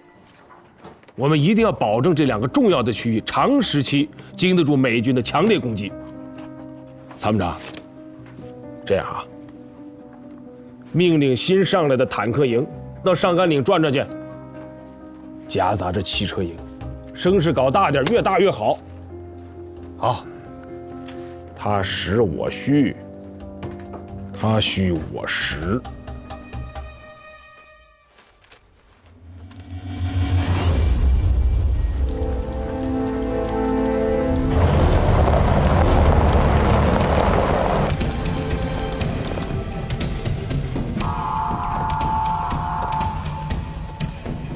我们一定要保证这2个重要的区域长时期经得住美军的强烈攻击。参谋长，这样啊，命令新上来的坦克营到上甘岭转转去，夹杂着汽车营，声势搞大点，越大越好。好。他实我虚，他虚我实。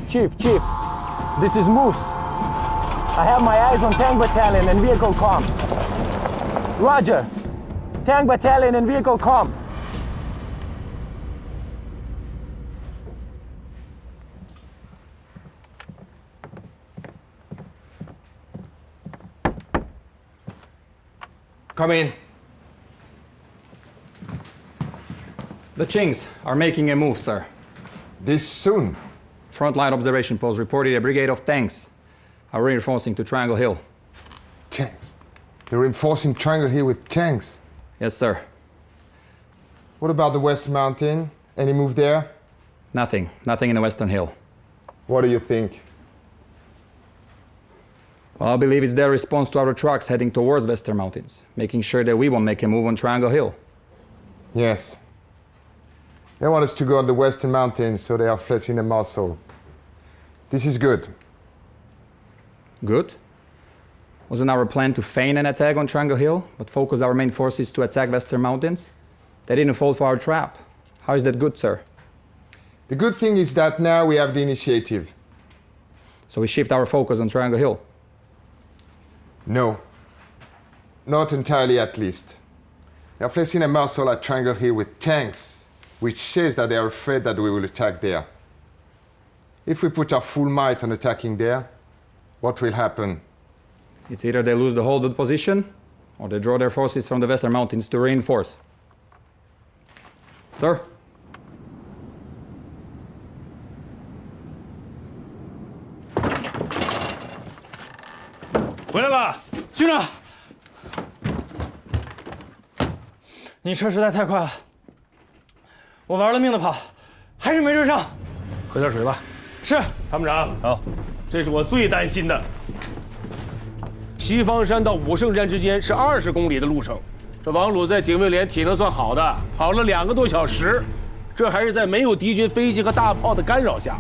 Chief, this is Moose. I have my eyes on Tank Battalion and vehicle comm. Roger. Tank Battalion and vehicle comm. Come in. The Chinks are making a move, sir. This soon? Frontline observation post reported a brigade of tanks are reinforcing to Triangle Hill. Tanks? They're reinforcing Triangle Hill with tanks? Yes, sir. What about the West Mountain? Any move there? Nothing in the Western Hill. What do you think? Well, I believe it's their response to our trucks heading towards Western Mountains, making sure that we won't make a move on Triangle Hill. Yes. They want us to go on the Western Mountains, so they are flexing the muscle. This is good. Good? Wasn't our plan to feign an attack on Triangle Hill, but focus our main forces to attack Western Mountains? They didn't fall for our trap. How is that good, sir? The good thing is that now we have the initiative. So we shift our focus on Triangle Hill? No. Not entirely, at least. They are placing a muscle at Triangle Hill with tanks, which says that they are afraid that we will attack there. If we put our full might on attacking there, what will happen? It's either they lose the hold of the position, or they draw their forces from the Western Mountains to reinforce. Sir? 回来了，军长。你车实在太快了，我玩了命的跑，还是没追上。喝点水吧。是，参谋长。好，这是我最担心的。西方山到武圣山之间是20公里的路程，这王鲁在警卫连体能算好的，跑了2个多小时，这还是在没有敌军飞机和大炮的干扰下。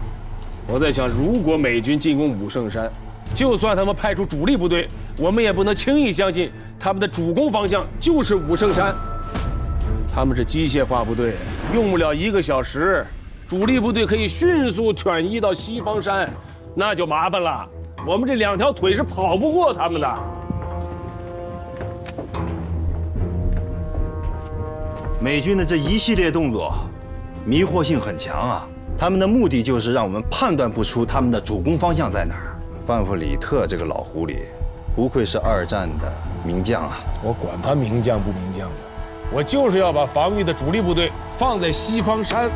我在想，如果美军进攻武圣山，就算他们派出主力部队，我们也不能轻易相信他们的主攻方向就是武圣山。他们是机械化部队，用不了1个小时，主力部队可以迅速转移到西方山，那就麻烦了。我们这2条腿是跑不过他们的。美军的这一系列动作，迷惑性很强啊！他们的目的就是让我们判断不出他们的主攻方向在哪儿。范弗里特这个老狐狸，不愧是2战的名将啊！我管他名将不名将的，我就是要把防御的主力部队放在西方山。